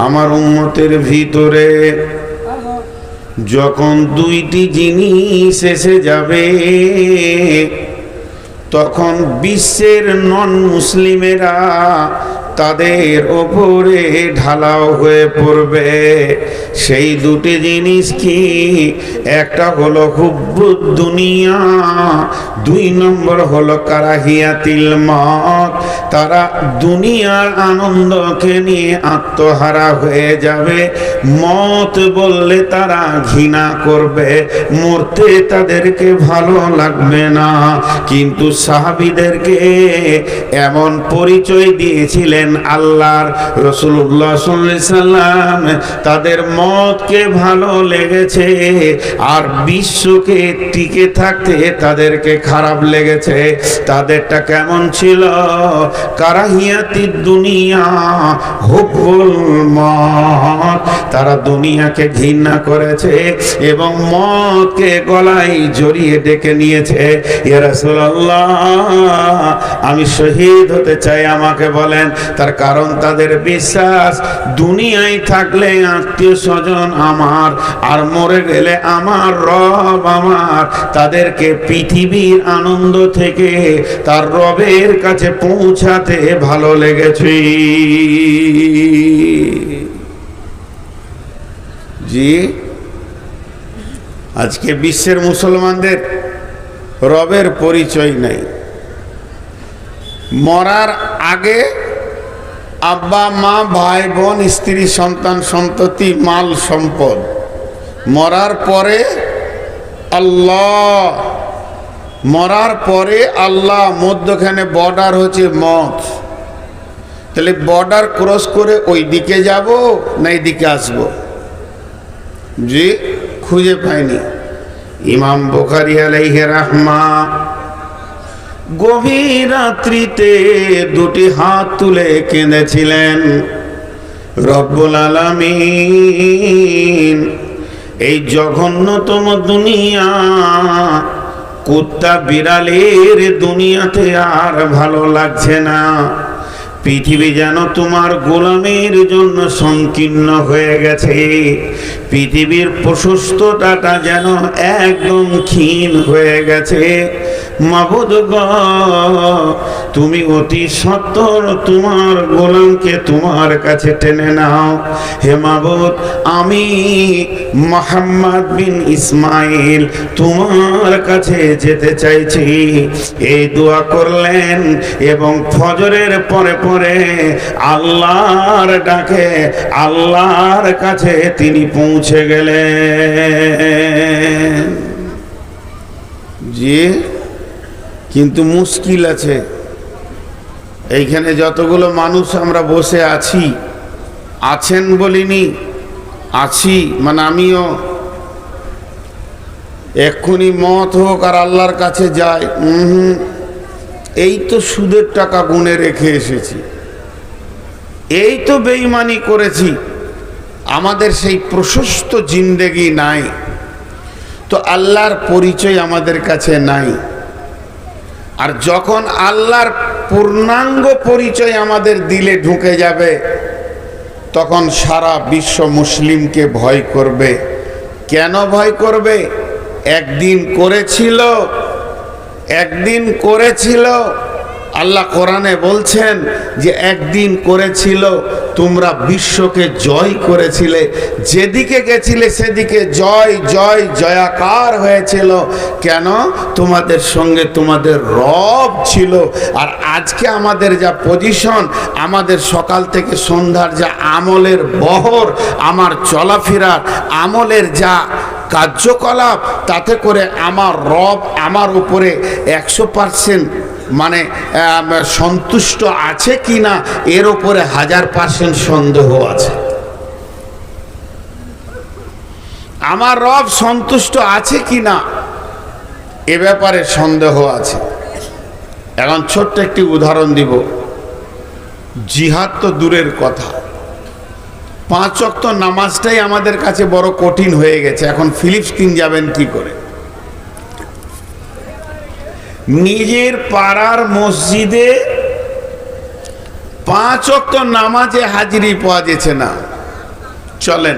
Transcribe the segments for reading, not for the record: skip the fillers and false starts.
আমার উম্মতের ভিতরে যখন দুইটি জিনিস এসে যাবে তখন বিশ্বের নন মুসলিমেরা তাদের ওপরে ঢালাও হয়ে পড়বে। সেই দুটি জিনিস কি? একটা হলো হুব্বুদ দুনিয়া, দুই নম্বর হলো কারাহিয়াতিল মত। তারা দুনিয়ার আনন্দকে নিয়ে আত্মহারা হয়ে যাবে। মত বললে তারা ঘৃণা করবে, মরতে তাদেরকে ভালো লাগবে না। কিন্তু সাহাবীদেরকে এমন পরিচয় দিয়েছিলেন আল্লাহর রাসূলুল্লাহ সাল্লাল্লাহু আলাইহি সাল্লাম, তাদের মতকে ভালো লেগেছে আর বিশ্বকে টিকে থাকতে তাদেরকে খারাপ লেগেছে। তাদেরটা কেমন ছিল? কারাহিয়াতিদ দুনিয়া হুব্বুল মত। তারা দুনিয়াকে ঘৃণা করেছে এবং মতকে গলায় জড়িয়ে ডেকে নিয়েছে। ইয়া রাসূলুল্লাহ, আমি শহীদ হতে চাই, আমাকে বলেন। তার কারণ তাদের বিশ্বাস দুনিয়ায় থাকলে আত্মীয় স্বজন আমার, আর মরে গেলে আমার রব আমার। তাদেরকে পৃথিবীর আনন্দ থেকে তার রবের কাছে পৌঁছাতে ভালো লেগেছে। জি, আজকে বিশ্বের মুসলমানদের রবের পরিচয় নাই। মরার আগে আব্বা মা ভাই বোন স্ত্রী সন্তান সন্ততি মাল সম্পদ, মরার পরে আল্লাহ, মরার পরে আল্লাহ, মধ্যখানে বর্ডার হচ্ছে মত। তাহলে বর্ডার ক্রস করে ওই দিকে যাব না এই দিকে আসব? জি, খুঁজে পাইনি। ইমাম বুখারী আলাইহি রাহমা গভীর রাত্রিতে দুটি হাত তুলে কেঁদেছিলেন, রব্বুল আলামিন, এই জঘন্যতম দুনিয়া, কুত্তা বিড়ালের দুনিয়াতে আর ভালো লাগছে না। পৃথিবী যেন তোমার গোলামের জন্য সংকীর্ণ হয়ে গেছে। পৃথিবীর প্রশস্ততাটা যেন একদম ক্ষীণ হয়ে গেছে। মাবুদ গো, তুমি অতি সত্বর তোমার গোলামকে তোমার কাছে টেনে নাও। হে মাবুদ, আমি মুহাম্মদ বিন ইসমাইল তোমার কাছে যেতে চাইছি। এই দোয়া করলেন এবং ফজরের পরে পরে আল্লাহর ডাকে আল্লাহর কাছে তিনি পৌঁছে গেলেন। জি, কিন্তু মুশকিল আছে। এইখানে যতগুলো মানুষ আমরা বসে আছি, আছেন বলিনি, আছি মানে আমিও, এক্ষুনি মত হোক আর আল্লাহর কাছে যায়, এই তো সুদের টাকা গুনে রেখে এসেছি, এই তো বেঈমানি করেছি, আমাদের সেই প্রশস্ত জিন্দেগি নাই, তো আল্লাহর পরিচয় আমাদের কাছে নাই। আর যখন আল্লাহর পূর্ণাঙ্গ পরিচয় আমাদের দিলে ঢুকে যাবে, তখন সারা বিশ্ব মুসলিমকে ভয় করবে। কেন ভয় করবে? একদিন করেছিল, আল্লাহ কোরআনে বলছেন যে একদিন করেছিল, তোমরা বিশ্বকে জয় করেছিলে, যেদিকে গেছিলে সেদিকে জয় জয় জয়াকার হয়েছিল। কেন? তোমাদের সঙ্গে তোমাদের রব ছিল। আর আজকে আমাদের যা পজিশন, আমাদের সকাল থেকে সন্ধ্যার যা আমলের বহর, আমার চলাফেরার আমলের যা কার্যকলাপ, তাতে করে আমার রব আমার উপরে 100% মানে সন্তুষ্ট আছে কিনা এর উপরে 1000% সন্দেহ আছে। আমার রব সন্তুষ্ট আছে কিনা এ ব্যাপারে সন্দেহ আছে। এখন ছোট্ট একটি উদাহরণ দিব। জিহাদ তো দূরের কথা, 5 ওয়াক্ত নামাজটাই আমাদের কাছে বড় কঠিন হয়ে গেছে। এখন ফিলিস্তিন যাবেন কি করে? নিজের পাড়ার মসজিদে 5 ওয়াক্ত নামাজে হাজিরি পাওয়া যাচ্ছে না। চলেন,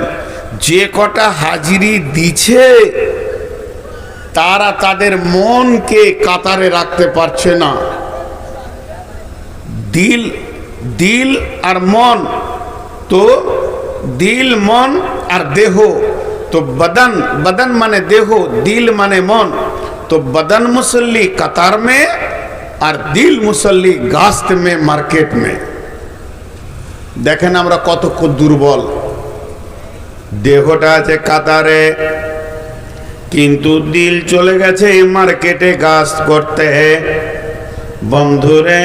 যে কটা হাজিরি দিছে তারা তাদের মনকে কাতারে রাখতে পারছে না। দিল আর মন, তো দিল মন আর দেহ, তো बदन माने देह, दिल माने मन, तो बदन मुसल्ली कतार में और दिल मुसल्ली गास्त में, मार्केट में। देखें আমরা কত দুর্বল। দেহটা আছে কাতারে, কিন্তু দিল চলে গেছে মার্কেটে গাস্ত করতে। বন্ধুরে,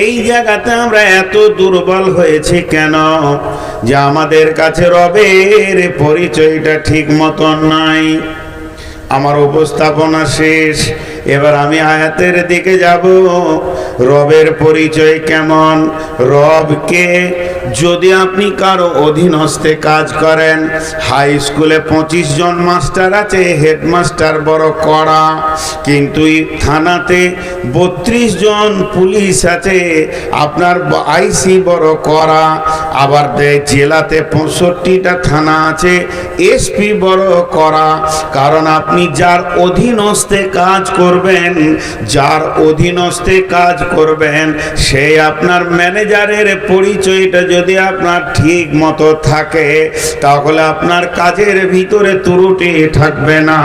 এই জায়গাতে আমরা এত দুর্বল হয়েছি কেন? যে আমাদের কাছে রবের পরিচয়টা ঠিক মতন নাই। আমার উপস্থাপনা শেষ, এবার আমি আয়াতের দিকে যাব। রবের পরিচয় কেমন? রবকে যদি আপনি কারো অধীনস্থে কাজ করেন, হাই স্কুলে 25 জন মাস্টার আছে, হেডমাস্টার বড় কড়া, কিন্তু থানাতে 32 জন পুলিশ আছে, আপনার আইসি বড় কড়া, আবার জেলাতে 65টা থানা আছে, এসপি বড় কড়া। কারণ আপনি যার অধীনস্থে কাজ করবেন, যার অধীনস্থে কাজ করবেন, সে আপনার ম্যানেজারের পরিচয়টা যদি আপনার ঠিক মতো থাকে, তাহলে আপনার কাজের ভিতরে ত্রুটি থাকবে না।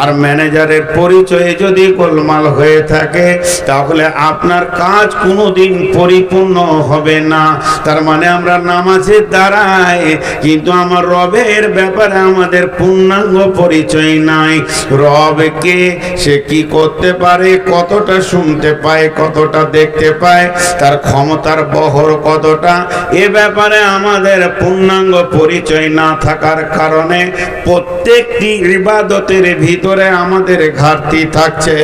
আর ম্যানেজারের পরিচয়ে যদি গোলমাল হয়ে থাকে, তাহলে আপনার কাজ কোনোদিন পরিপূর্ণ হবে না। তার মানে আমরা নামাজে দাঁড়াই, কিন্তু আমার রবের ব্যাপারে আমাদের পূর্ণাঙ্গ পরিচয় নাই। রবকে সে কি করতে পারে, কতটা শুনতে পায়, কতটা দেখতে পায়, তার ক্ষমতার বহর কতটা, এ ব্যাপারে আমাদের পূর্ণাঙ্গ পরিচয় না থাকার কারণে প্রত্যেকটি ইবাদতের ভিতরে আমাদের ঘাটতি থাকছে।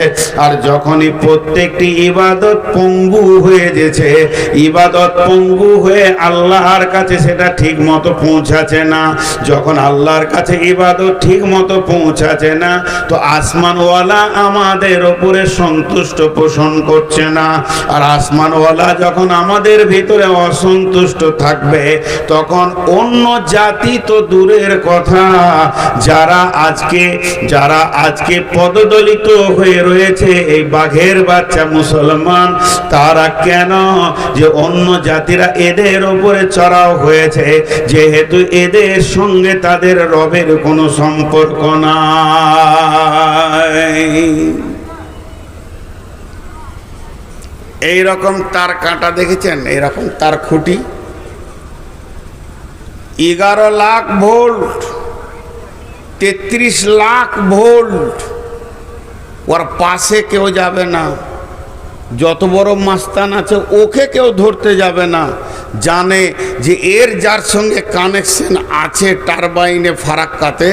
আর যখনই প্রত্যেকটি ইবাদত পঙ্গু হয়ে গেছে, ইবাদত পঙ্গু হয়ে আল্লাহর কাছে সেটা ঠিক মতো পৌঁছাচ্ছে না। যখন আল্লাহর কাছে ইবাদত ঠিক মতো পৌঁছাচ্ছে না, তো আসমানওয়ালা আমাদের ওপরে সন্তুষ্ট পোষণ করছে না। আর আসমানওয়ালা যখন আমাদের ভিতরে অসন্তুষ্ট থাকবে, তখন অন্য জাতি তো দূরের কথা, যারা আজকে পদদলিত হয়ে রয়েছে, এই বাঘের বাচ্চা মুসলমান, তারা কেন যে অন্য জাতিরা এদের ওপরে চড়াও হয়েছে, যেহেতু এদের সঙ্গে তাদের রবের কোনো সম্পর্ক নাই। এইরকম তার কাঁটা দেখেছেন? এইরকম তার খুঁটি 11 লাখ ভোল্ট, 33 লাখ ভোল্ট, ওর পাশে কেউ যাবে না। যত বড় মাস্তান আছে ওকে কেউ ধরতে যাবে না, জানে যে এর যার সঙ্গে কানেকশন আছে টারবাইনে ফারাক্কাতে,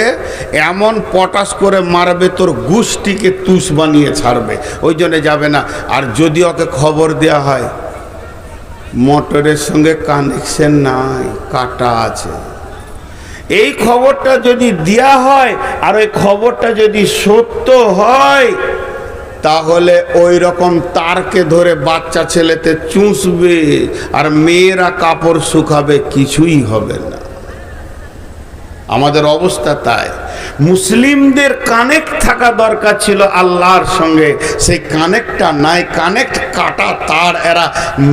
এমন পটাশ করে মারবে তোর গুষ্টিকে তুষ বানিয়ে ছাড়বে, ওই জন্য যাবে না। আর যদি ওকে খবর দেওয়া হয় মোটরের সঙ্গে কানেকশন নাই, কাটা আছে, এই খবরটা যদি দেওয়া হয় আর ওই খবরটা যদি সত্য হয়, তাহলে ওই রকম তারকে ধরে বাচ্চা ছেলেতে চুষবে আর মেয়েরা কাপড় শুকাবে, কিছুই হবে না। আমাদের অবস্থা তাই। মুসলিমদের কানেক্ট থাকা দরকার ছিল আল্লাহর সঙ্গে, সেই কানেক্টটা নাই। কানেক্ট কাটা তার, এরা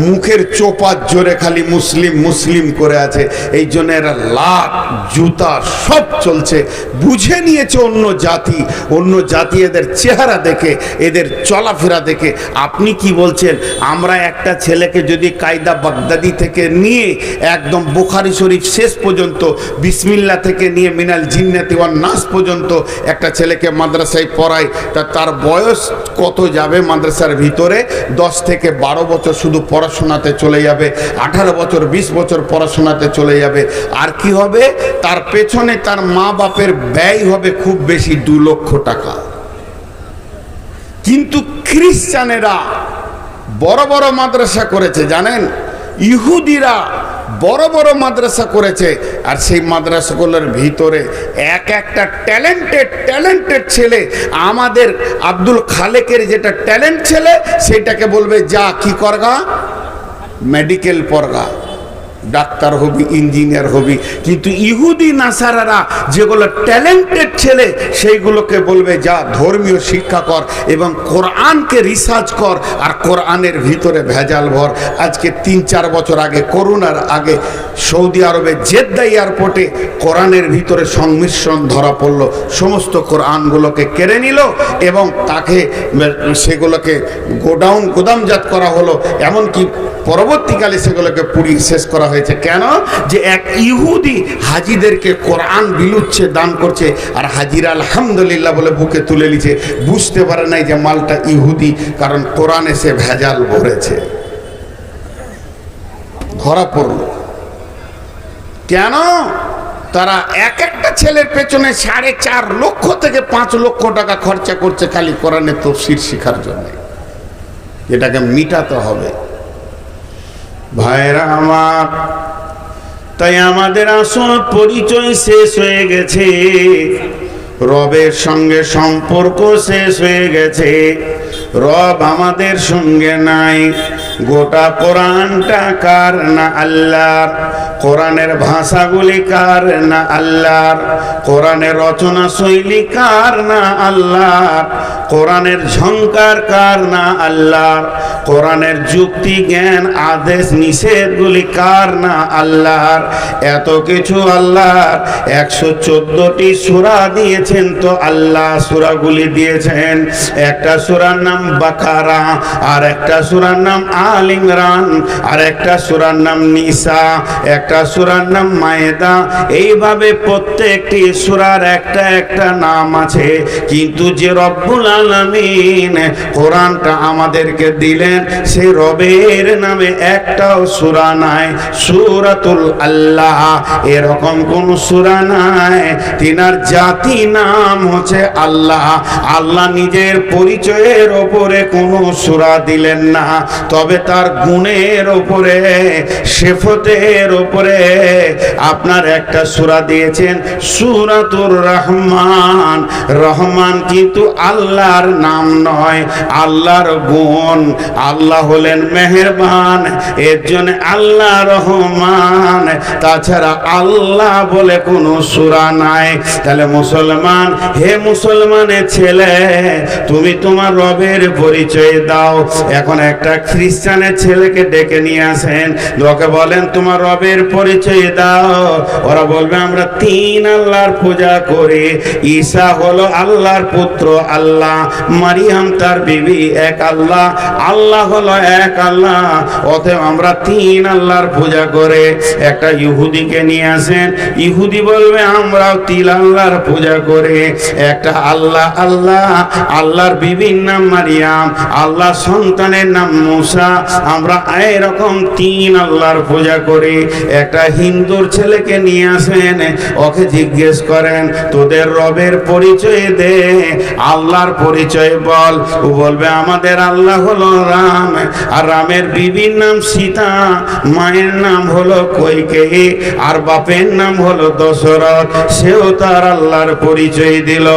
মুখের চোপার জোরে খালি মুসলিম মুসলিম করে আছে। এই জন্য এরা লাত জুতা সব চলছে, বুঝে নিয়েছে অন্য জাতি এদের চেহারা দেখে, এদের চলাফেরা দেখে। আপনি কি বলছেন? আমরা একটা ছেলেকে যদি কায়দা বাগদাদি থেকে নিয়ে একদম বুখারী শরীফ শেষ পর্যন্ত, বিসমিল্লাহ থেকে নিয়ে মিনাল জিন্নাতি ওয়ান নাস পর্যন্ত একটা ছেলেকে মাদ্রাসায় পড়াই, তার বয়স কত যাবে মাদ্রাসার ভিতরে? 10 থেকে 12 বছর শুধু পড়াশোনাতে চলে যাবে, 18 বছর 20 বছর পড়াশোনাতে চলে যাবে। আর কি হবে? তার পেছনে তার মা বাপের ব্যয় হবে খুব বেশি 2 লক্ষ টাকা। কিন্তু খ্রিস্টানেরা বড় বড় মাদ্রাসা করেছে, জানেন? ইহুদিরা বড় বড় মাদ্রাসা করেছে, আর সেই মাদ্রাসাগুলোর ভিতরে একটা ট্যালেন্টেড ছেলে, আমাদের আব্দুল খালেকের যেটা ট্যালেন্ট ছেলে, সেটাকে বলবে যা কি করগা, মেডিকেল পড়গা। ডাক্তার হবি, ইঞ্জিনিয়ার হবি। কিন্তু ইহুদি নাসারারা যেগুলো ট্যালেন্টেড ছেলে সেইগুলোকে বলবে যা ধর্মীয় শিক্ষা কর এবং কোরআনকে রিসার্চ কর আর কোরআনের ভিতরে ভেজাল ভর। আজকে 3-4 বছর আগে, করোনার আগে, সৌদি আরবে জেদ্দা এয়ারপোর্টে কোরআনের ভিতরে সংমিশ্রণ ধরা পড়ল। সমস্ত কোরআনগুলোকে কেড়ে নিল এবং তাকে সেগুলোকে গোদামজাত করা হলো। এমনকি পরবর্তীকালে সেগুলোকে পুড়িয়ে শেষ করা হয়েছে। কেন? যে এক ইহুদি হাজিদেরকে কোরআন বিলুচ্ছে দান করছে, আর হাজিরা আলহামদুলিল্লাহ বলে বুকে তুলে নিচ্ছে। বুঝতে পারে নাই যে মালটা ইহুদি, কারণ কোরআনে সে ভেজাল ভরেছে। ধরা পড়ল। কেন? তারা এক একটা ছেলের পেছনে 4.5 লক্ষ থেকে 5 লক্ষ টাকা খরচা করছে খালি কোরআনের তাফসীর শেখার জন্য। এটাকে মিটাতে হবে ভাইরা আমার। তাই আমাদের আসল পরিচয় শেষ হয়ে গেছে, রবের সঙ্গে সম্পর্ক শেষ হয়ে গেছে। রব আমাদের সঙ্গে নাই। গোটা কোরআনটা কার না আল্লাহর। কোরআনের ভাষাগুলি কার না আল্লাহর। কোরআনের রচনা শৈলী কার না আল্লাহর। কোরআনের ঝংকার কার না আল্লাহর। কোরআনের যুক্তি জ্ঞান আদেশ নিষেধগুলি কার না আল্লাহর। এত কিছু আল্লাহর। 114টি সূরা দিয়েছেন তো আল্লাহ সূরাগুলি দিয়েছেন। একটা সূরার নাম বাকারা, আর একটা সূরার নাম আল ইমরান, আর একটা সূরার নাম নিসা, একটা সূরার নাম মায়েদা। এইভাবে প্রত্যেকটি সূরার একটা একটা নাম আছে। কিন্তু যে রব্বুল আলামিন কোরআনটা আমাদেরকে দিলেন, সেই রবের নামে একটাও সূরা নাই। সূরাতুল আল্লাহ, এরকম কোন সূরা নাই। তিনার জাতি নাম হচ্ছে আল্লাহ। আল্লাহ নিজের পরিচয়ের ওপরে কোনো সূরা দিলেন না, তবে তার গুণের ওপরে, সিফতের ওপরে আপনার একটা সূরা দিয়েছেন, সূরাতুর রহমান। রহমান কিন্তু আল্লাহর নাম নয়, আল্লাহর গুণ। আল্লাহ হলেন মেহেরবান, এর জন্য আল্লাহ রহমান। তাছাড়া আল্লাহ বলে কোনো সূরা নাই। তাহলে মুসলমান, হে মুসলমানের ছেলে, তুমি তোমার রবের পরিচয় দাও। এখন একটা খ্রিস্টানের ছেলেকে ডেকে নিয়ে আসেন, ওকে বলেন তোমার রবের পরিচয় দাও। ওরা বলবে আমরা 3 আল্লাহর পূজা করি। ঈসা হলো আল্লাহর পুত্র, আল্লাহ। মারিয়াম তার বিবি, এক আল্লাহ। আল্লাহ হলো এক আল্লাহ, অতএব আমরা 3 আল্লাহর পূজা করে। একটা ইহুদিকে নিয়ে আসেন, ইহুদি বলবে আমরাও 3 আল্লাহর পূজা করে। একটা আল্লাহ আল্লাহ, আল্লাহর বিবির নাম মারিয়াম, আল্লাহ সন্তানের নাম মুসা, আমরা এরকম 3 আল্লাহর পূজা করি। একটা হিন্দুর ছেলেকে নিয়ে আসেন, ওকে জিজ্ঞেস করেন তোদের রবের পরিচয় দে, আল্লাহর পরিচয় বল। ও বলবে আমাদের আল্লাহ হলো রাম, আর রামের বিবির নাম সীতা, মায়ের নাম হলো কৈকেয়ী, আর বাপের নাম হলো দশরথ। সেও তার আল্লাহর পরিচয় দিল।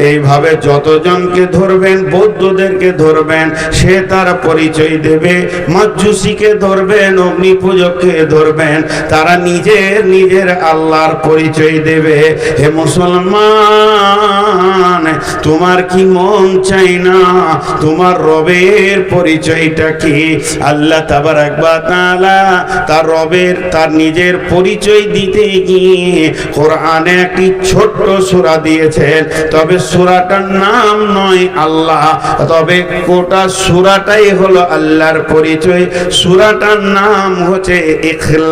এইভাবে যতজনকে ধরবেন, বৌদ্ধদেরকে ধরবেন, সে তার পরিচয় দেবে। মাজুসিকে ধরবেন, অগ্নি পূজককে ধরবেন, তারা নিজের নিজের আল্লাহর পরিচয় দেবে। হে মুসলমান, তোমার কি মন চাই না তোমার রবের পরিচয়টা কি? আল্লাহ তাবারাক ওয়া তাআলা তার রবের, তার নিজের পরিচয় দিতে গিয়ে কোরআনে একটি ছোট্ট সূরা দিয়েছেন। তবে সূরাটার নাম নয় আল্লাহ, তবে গোটা সূরাটাই হলো আল্লাহর পরিচয়। সূরাটার নাম হচ্ছে ইখলাস।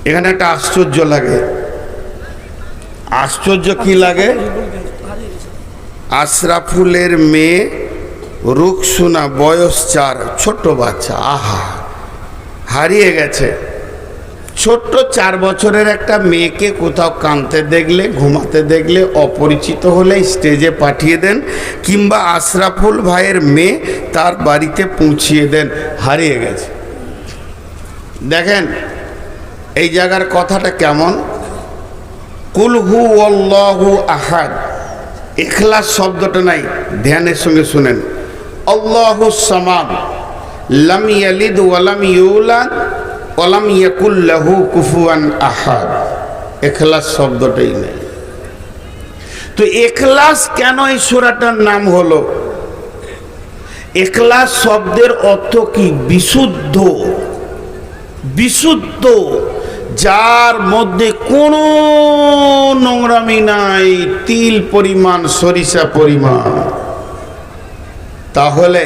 এখানে একটা আশ্চর্য লাগে। আশ্চর্য কি লাগে? আশরাফুলের মেয়ে রুকসুনা, বয়স 4, ছোট্ট বাচ্চা, আহা, হারিয়ে গেছে। ছোট্ট 4 বছরের একটা মেয়েকে কোথাও কাঁদতে দেখলে, ঘুমাতে দেখলে, অপরিচিত হলে স্টেজে পাঠিয়ে দেন, কিংবা আশরাফুল ভাইয়ের মেয়ে তার বাড়িতে পৌঁছিয়ে দেন, হারিয়ে গেছে। দেখেন এই জায়গার কথাটা কেমন। কুল হু আল্লাহু আহাদ, ইখলাস শব্দটা নাই, ধ্যানের সঙ্গে শুনেন। আল্লাহুস সামাদ লাম ইয়ালিদ ওয়া লাম ইউলাদ ওয়া লাম ইয়াকুল লাহু কুফুয়ান আহাদ। ইখলাস শব্দটাই নেই। তো ইখলাস কেন এই সূরাটার নাম হলো? ইখলাস শব্দের অর্থ কি? বিশুদ্ধ। বিশুদ্ধ, যার মধ্যে কোনো নোংরামি নাই, তিল পরিমাণ, সরিষা পরিমাণ। তাহলে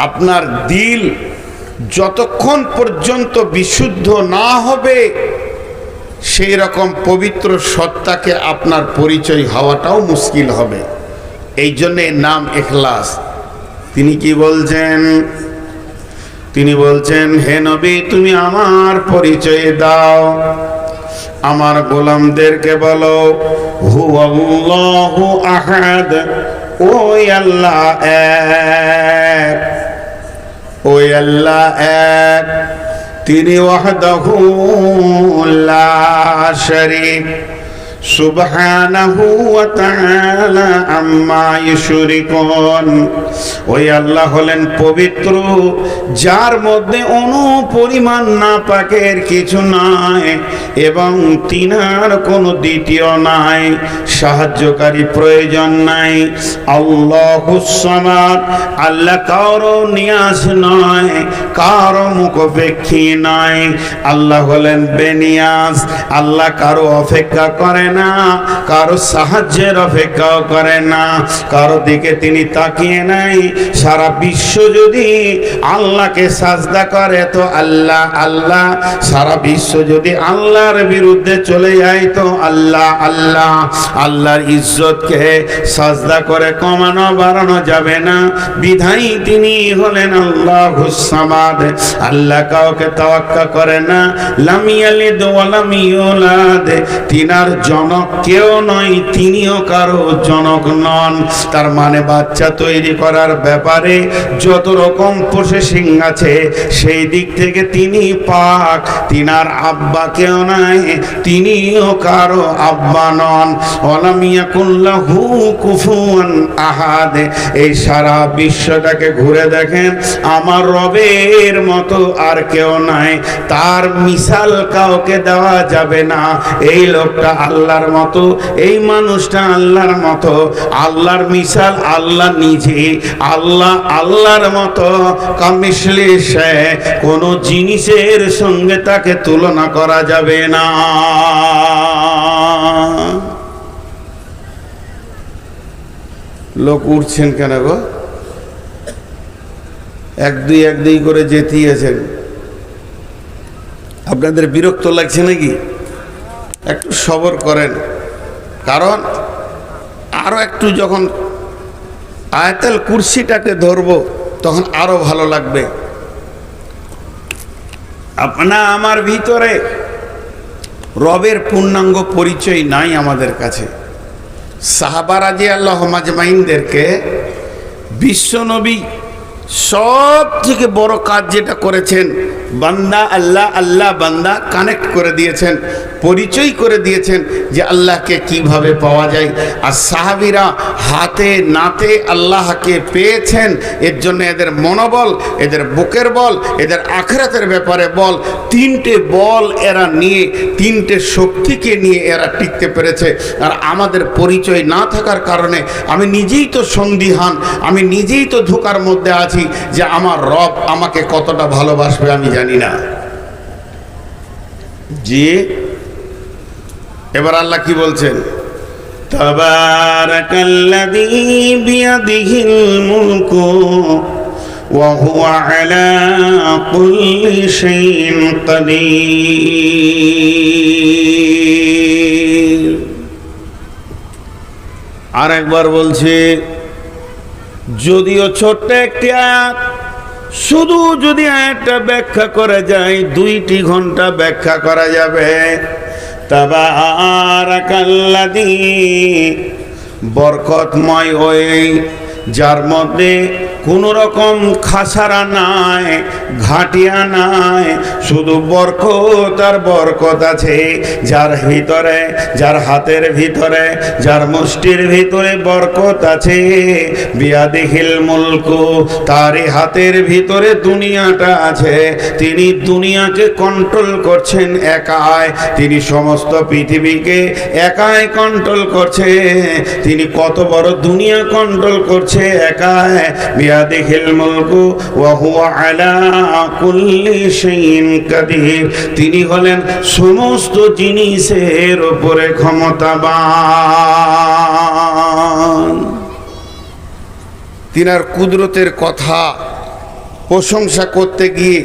আপনার দিল যতক্ষণ পর্যন্ত বিশুদ্ধ না হবে, সেই রকম পবিত্র সত্তাকে আপনার পরিচয় হওয়াটাও মুশকিল হবে। এই জন্যে নাম ইখলাস। তিনি কি বলছেন? তিনি বলছেন, হে নবী, তুমি আমার পরিচয় দাও, আমার গোলামদেরকে বলো হুয়াল্লাহু আহাদ, ওই আল্লাহ এক, ওই আল্লাহ এক, তিনি ওয়াহদাহু লা শারীক সুবহানাহু ওয়া তাআলা আম্মা ইউশরিকুন। ওই আল্লাহ হলেন পবিত্র, যার মধ্যে অণু পরিমাণ নাপাকের কিছু নাই এবং তিনার কোনো দ্বিতীয় নাই, সাহায্যকারী প্রয়োজন নাই। আল্লাহুস সামাদ, আল্লাহ কারো নিয়াস নয়, কারো মুখাপেক্ষী নয়। আল্লাহ হলেন বেনিয়াস, আল্লাহ কারো অপেক্ষা করে না, কারো সাহায্যের অপেক্ষাও করে না, কারো দিকে তিনি তাকিয়ে নাই। সারা বিশ্ব যদি আল্লাহকে সাজদা করে তো আল্লাহ আল্লাহ, সারা বিশ্ব যদি আল্লাহর বিরুদ্ধে চলে যায় তো আল্লাহ আল্লাহ। আল্লাহর ইজ্জতকে সাজদা করে কমানো বাড়ানো যাবে না, বিধাই তিনি হলেন আল্লাহুস সামাদ। আল্লাহ কাউকে তাওয়াক্কা করে না। লাম ইয়ালিদ ওয়া লাম ইউলাদ, তিনার জনক কেউ নয়, তিনিও কারো জনক নন। তার মানে বাচ্চা তৈরি করার ব্যাপারে যত রকম প্রসেসিং আছে, সেই দিক থেকে তিনি পাক। তিনার আব্বা কেউ নাই, তিনিও কারো আব্বা নন। ওয়ালাম ইয়াকুল লাহু কুফুয়ান আহাদ। এই সারা বিশ্বটাকে ঘুরে দেখেন, আমার রবের মতো আর কেউ নাই, তার মিসাল কাউকে দেওয়া যাবে না। এই লোকটা আল্লাহর মতো, এই মানুষটা আল্লাহর মতো। আল্লাহর মিসাল আল্লাহ নিজে, আল্লাহ আল্লাহর মতো। কামিসলি সে, কোন জিনিসের সঙ্গে তাকে তুলনা করা যাবে না। লোক উঠছেন কেন গো? এক দুই করে যেতিয়েছেন। আপনাদের বিরক্ত লাগছে নাকি? একটু সবর করেন, কারণ আরো একটু যখন আয়াতুল কুরসিটাকে ধরবো তখন আরো ভালো লাগবে। আমার ভিতরে রবের পূর্ণাঙ্গ পরিচয় নাই আমাদের কাছে। সাহাবা রাদিয়াল্লাহু আজমাইনদেরকে বিশ্বনবী সব থেকে বড় কাজ যেটা করেছেন, বান্দা আল্লাহ, আল্লাহ বান্দা কানেক্ট করে দিয়েছেন, পরিচয় করে দিয়েছেন যে আল্লাহকে কিভাবে পাওয়া যায়। আর সাহাবীরা হাতে নাতে আল্লাহকে পেয়েছেন। এর জন্য এদের মনোবল, এদের বুকের বল, এদের আখিরাতের ব্যাপারে বল, তিনটে বল এরা নিয়ে, তিনটে শক্তিকে নিয়ে এরা টিকতে পেরেছে। আর আমাদের পরিচয় না থাকার কারণে আমি নিজেই তো সন্দিহান, আমি নিজেই তো ধোঁকার মধ্যে আছি যে আমার রব আমাকে কতটা ভালোবাসবে আমি জানি না। জি, এবার আল্লাহ কি বলছেন? তাবারাকাল্লাযী বিয়াদিহিল মুলকু ওয়া হুয়া আলা কুল্লি শাইইন কাদির। আরেকবার বলছে, যদিও ছোট্ট একটি আয়াত, শুধু যদি আয়াতটা ব্যাখ্যা করা যায় 2টি ঘন্টা ব্যাখ্যা করা যাবে। তাবারাকাল্লাযী, বরকতময় ওই যার মধ্যে কোন রকম খাসারা নাই, ঘাটিয়া নাই, শুধু বরকত আর বরকত আছে। যার ভিতরে, যার হাতের ভিতরে, যার মুষ্টির ভিতরে বরকত আছে, বিয়াদিহিল মুলকু, তারই হাতের ভিতরে দুনিয়াটা আছে। তিনি দুনিয়াকে কন্ট্রোল করছেন একাই, তিনি সমস্ত পৃথিবীকে একাই কন্ট্রোল করছে। তিনি কত বড় দুনিয়া কন্ট্রোল করছে একাই। বিয়াদিহিল মুলকু ওয়া হুয়া আলা কুল্লি শাইইন কাদির, তিনি হলেন সমস্ত জিনিসের উপরে ক্ষমতাবান। তিনার কুদরতের কথা প্রশংসা করতে গিয়ে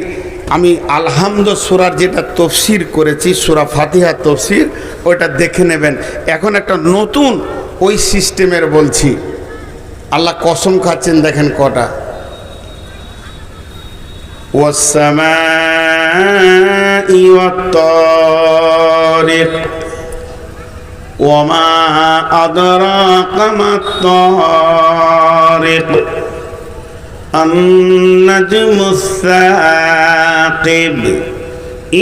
আমি আলহামদ সূরার যেটা তফসির করেছি, সূরা ফাতিহা তফসির, ওইটা দেখে নেবেন। এখন একটা নতুন ওই সিস্টেমের বলছি। আল্লাহ কসম খাচ্ছেন, দেখেন কটা, ওয়াসসামাই ওয়াত-তারিক ওয়ামা আদরাকা মাত-তারিক আন-নাজমুস সাকিব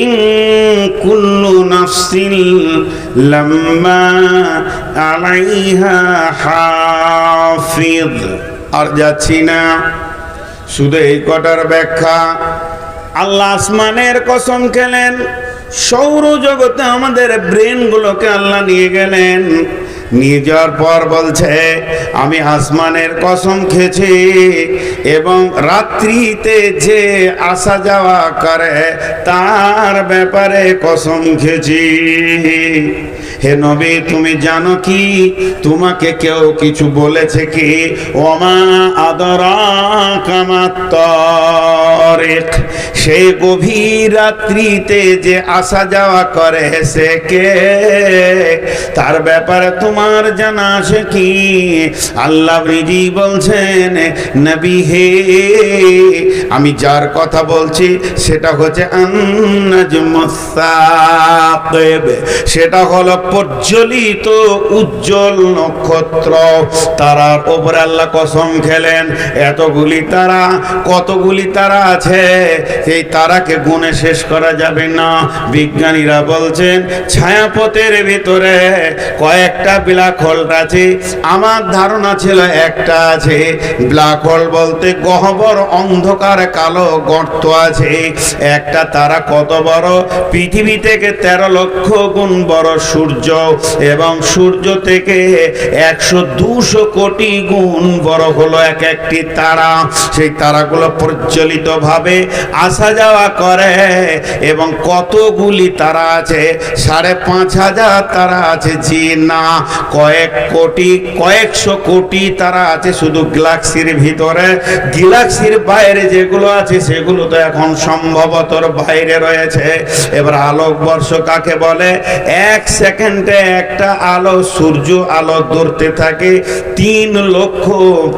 ইন কুল্লু নাফসিন লাম্মা আলাইহা হাফিজ। আর যাচ্ছি না, শুধু এই কটার ব্যাখ্যা। আল্লাহ আসমানের কসম খেলেন, সৌরজগতে আমাদের ব্রেনগুলোকে আল্লাহ নিয়ে গেলেন। নিয়ে যাওয়ার পর বলছে, আমি আসমানের কসম খেয়েছি এবং রাত্রিতে যে আসা যাওয়া করে তার ব্যাপারে কসম খেয়েছি। হে নবী, তুমি জানো কি, তোমাকে কেউ কিছু বলেছে কি? ওমা আদরাকা মাত-তারিক, সেই গভীর রাত্রিতে যে আসা যাওয়া করে সে কে, তার ব্যাপারে তোমার জানা আছে কি? আল্লাহ রিজি বলছেন, নবী হে, আমি যার কথা বলছি সেটা হচ্ছে আন-নাজমুস সাকিব, সেটা হলো প্রজ্বলিত উজ্জ্বল নক্ষত্র। তারার উপরে আল্লাহ কসম খেলেন, এতগুলি তারা, কতগুলি তারা আছে এই তারাকে গুণে শেষ করা যাবে না। বিজ্ঞানীরা বলছেন ছায়াপথের ভিতরে কয়েকটা ব্ল্যাক হোল আছে, আমার ধারণা ছিল একটা আছে। ব্ল্যাক হোল বলতে গহ্বর অন্ধকার কালো গর্ত আছে। একটা তারা কত বড়? পৃথিবী থেকে 13 লক্ষ গুণ বড় সূর্য, এবং সূর্য থেকে 100-200 কোটি গুণ বড় হলো এক একটি তারা। সেই তারাগুলো প্রজ্বলিত ভাবে আসা যাওয়া করে, এবং কতগুলি তারা আছে? 5,500 তারা আছে। জি না, কয়েক কোটি, কয়েকশো কোটি তারা আছে শুধু গ্যালাক্সির ভিতরে। গ্যালাক্সির বাইরে যেগুলো আছে সেগুলো তো এখন সম্ভবত বাইরে রয়েছে। এবার আলোকবর্ষ কাকে বলে? 1 সেকেন্ডে একটা আলো, সূর্য আলো দূরত্বে থাকে 3 লক্ষ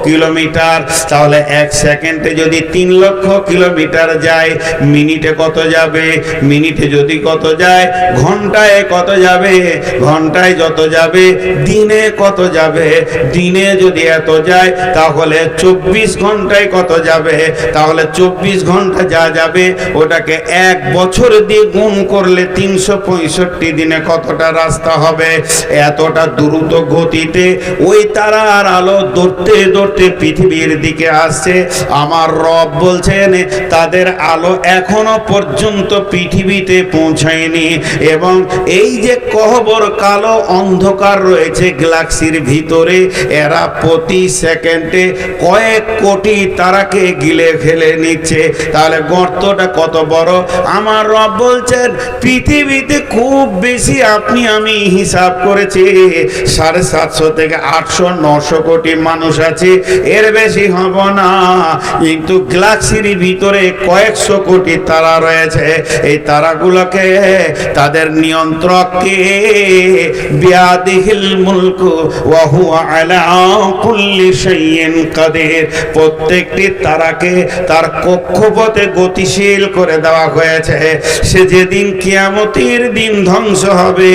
কিলোমিটার। তাহলে 1 সেকেন্ডে যদি 3 লক্ষ কিলোমিটার যায়, মিনিটে কত যাবে? মিনিটে যদি কত যায়, ঘন্টায় কত যাবে? ঘন্টায় যত যাবে, দিনে কত যাবে? দিনে যদি এত যায়, তাহলে 24 ঘন্টায় কত যাবে? তাহলে 24 ঘন্টা যা যাবে ওটাকে 1 বছর দিয়ে গুণ করলে 365 দিনে কতটা রাস্তা হবে? এতটা দ্রুত গতিতে ওই তারার আলো দৌড়তে দৌড়তে পৃথিবীর দিকে আসছে। আমার রব বলছেন তাদের আলো এখনো পর্যন্ত পৃথিবীতে পৌঁছায়নি, এবং এই যে গহ্বর কালো অন্ধকার রয়েছে গ্যালাক্সির ভিতরে, এরা প্রতি সেকেন্ডে কয়েক কোটি তারাকে গিলে ফেলে নিচ্ছে। তাহলে গর্তটা কত বড়? আমার রব বলছেন পৃথিবীতে খুব বেশি আপনি আমি হিসাব করেছি 750 থেকে 800-900 কোটি মানুষ আছে, এর বেশি হব না। কিন্তু গ্যালাক্সির ভিতরে কয়েকশো 150 কোটি তারা রয়েছে, এই তারাগুলোকে তাদের নিয়ন্ত্রককে বিয়াদিহিল মুলকু ওয়া হুয়া আলা কুল্লি শাইইন কাদির, প্রত্যেকটি তারাকে তার কক্ষপথে গতিশীল করে দেওয়া হয়েছে। সে যেদিন কিয়ামতের দিন ধ্বংস হবে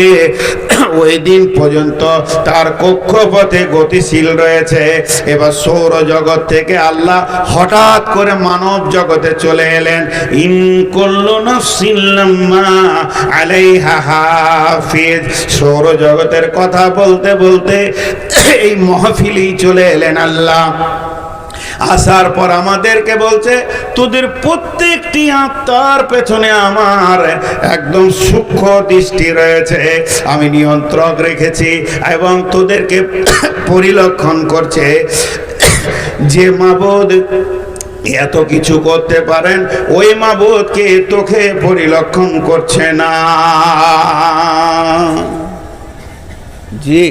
ওই দিন পর্যন্ত তার কক্ষপথে গতিশীল রয়েছে। এবার সৌরজগৎ থেকে আল্লাহ হঠাৎ করে মানব জগতে চলে এলেন। ইন কুল্লু নাফসিন লাম্মা আলাইহা হাফিজ, সৌরজগতের কথা বলতে বলতে এই মাহফিলেই চলে এলেন আল্লাহ। আসার পর আমাদেরকে বলছে তোদের প্রত্যেকটি আত্মার পেছনে আমার একদম সূক্ষ্ম দৃষ্টি রয়েছে, আমি নিয়ন্ত্রক রেখেছি এবং তোদেরকে পরিলক্ষণ করছে। যে মাবুদ এত কিছু করতে পারেন ওই মাবুদকে তোকে পরিলক্ষণ করছে না। জি,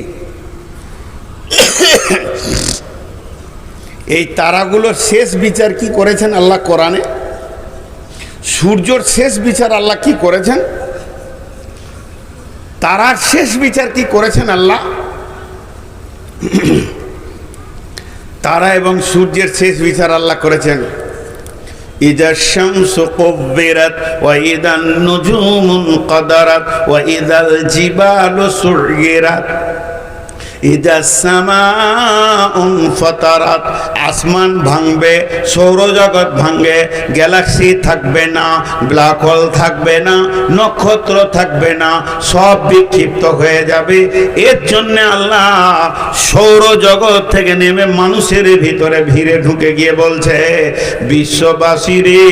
এই তারাগুলোর শেষ বিচার কি করেছেন আল্লাহ কোরআনে? সূর্যর শেষ বিচার আল্লাহ কি করেছেন? তারার শেষ বিচার কি করেছেন আল্লাহ? তারা এবং সূর্যের শেষ বিচার আল্লাহ করেছেন ইযা শামসু কুব্বিরাত ওয়া ইযান নুজুমু কাদারাত ওয়া ইযাল জিবালু সুয়িরাত ইযা সামাউ ফাতারাত, আসমান ভাঙবে, সৌরজগৎ ভাঙবে, গ্যালাক্সি থাকবে না, ব্ল্যাক হোল থাকবে না, নক্ষত্র থাকবে না, সব বিক্ষিপ্ত হয়ে যাবে। এর জন্য আল্লাহ সৌরজগৎ থেকে নেমে মানুষের ভিতরে ভিড়ে ঢুকে গিয়ে বলছে বিশ্ববাসী রে,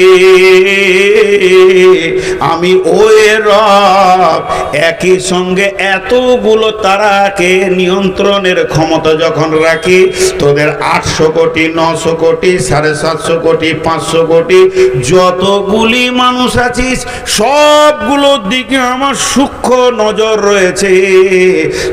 আমি ওই রব একই সঙ্গে এতগুলো তারাকে নিয়ন্ত্রণের ক্ষমতা যখন রাখি, তোদের 800 কোটি 900 কোটি 750 কোটি 500 কোটি যতগুলি মানুষ আছিস সবগুলোর দিকে আমার সূক্ষ্ম নজর রয়েছে।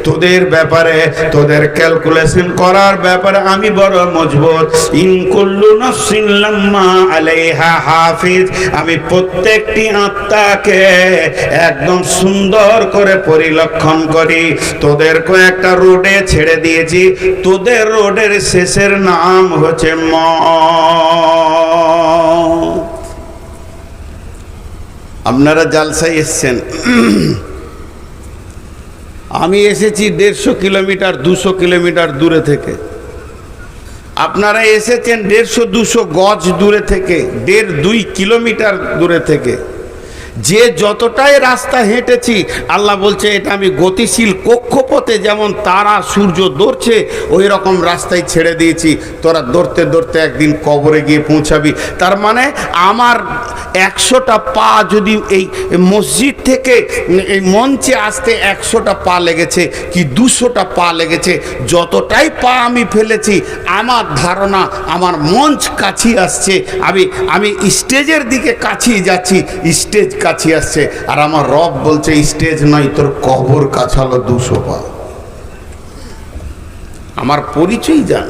তোদের ব্যাপারে, তোদের ক্যালকুলেশন করার ব্যাপারে আমি বড় মজবুত। ইন কুল্লু নাফসিন লাম্মা আলাইহা হাফিজ, আমি প্রত্যেকটি আত্মাকে একদম সুন্দর করে পরিলক্ষণ করি। তোদের কয়েকটা রোডে ছেড়ে দিয়েছি, তোদের রোডের শেষের নাম হচ্ছে মওত। আপনারা জালসায় এসছেন, আমি এসেছি 150 কিলোমিটার 200 কিলোমিটার দূরে থেকে, আপনারা এসেছেন 150-200 গজ দূরে থেকে, 1.5-2 কিলোমিটার দূরে থেকে। যে যতটাই রাস্তা হেঁটেছি আল্লাহ বলছে এটা আমি গতিশীল কক্ষপথে যেমন তারা সূর্য দৌড়ছে ওই রকম রাস্তায় ছেড়ে দিয়েছি, তোরা দৌড়তে দৌড়তে একদিন কবরে গিয়ে পৌঁছাবি। তার মানে আমার 100টা পা যদি এই মসজিদ থেকে এই মঞ্চে আসতে 100টা পা লেগেছে কি 200টা পা লেগেছে, যতটাই পা আমি ফেলেছি আমার ধারণা আমার মঞ্চ কাছে আসছে, আমি স্টেজের দিকে কাছেই যাচ্ছি, স্টেজ কাছে আসছে। আর আমার রব বলছে স্টেজ নয় তোর কবর কাছালো 200 পা। আমার পরিচয় জান।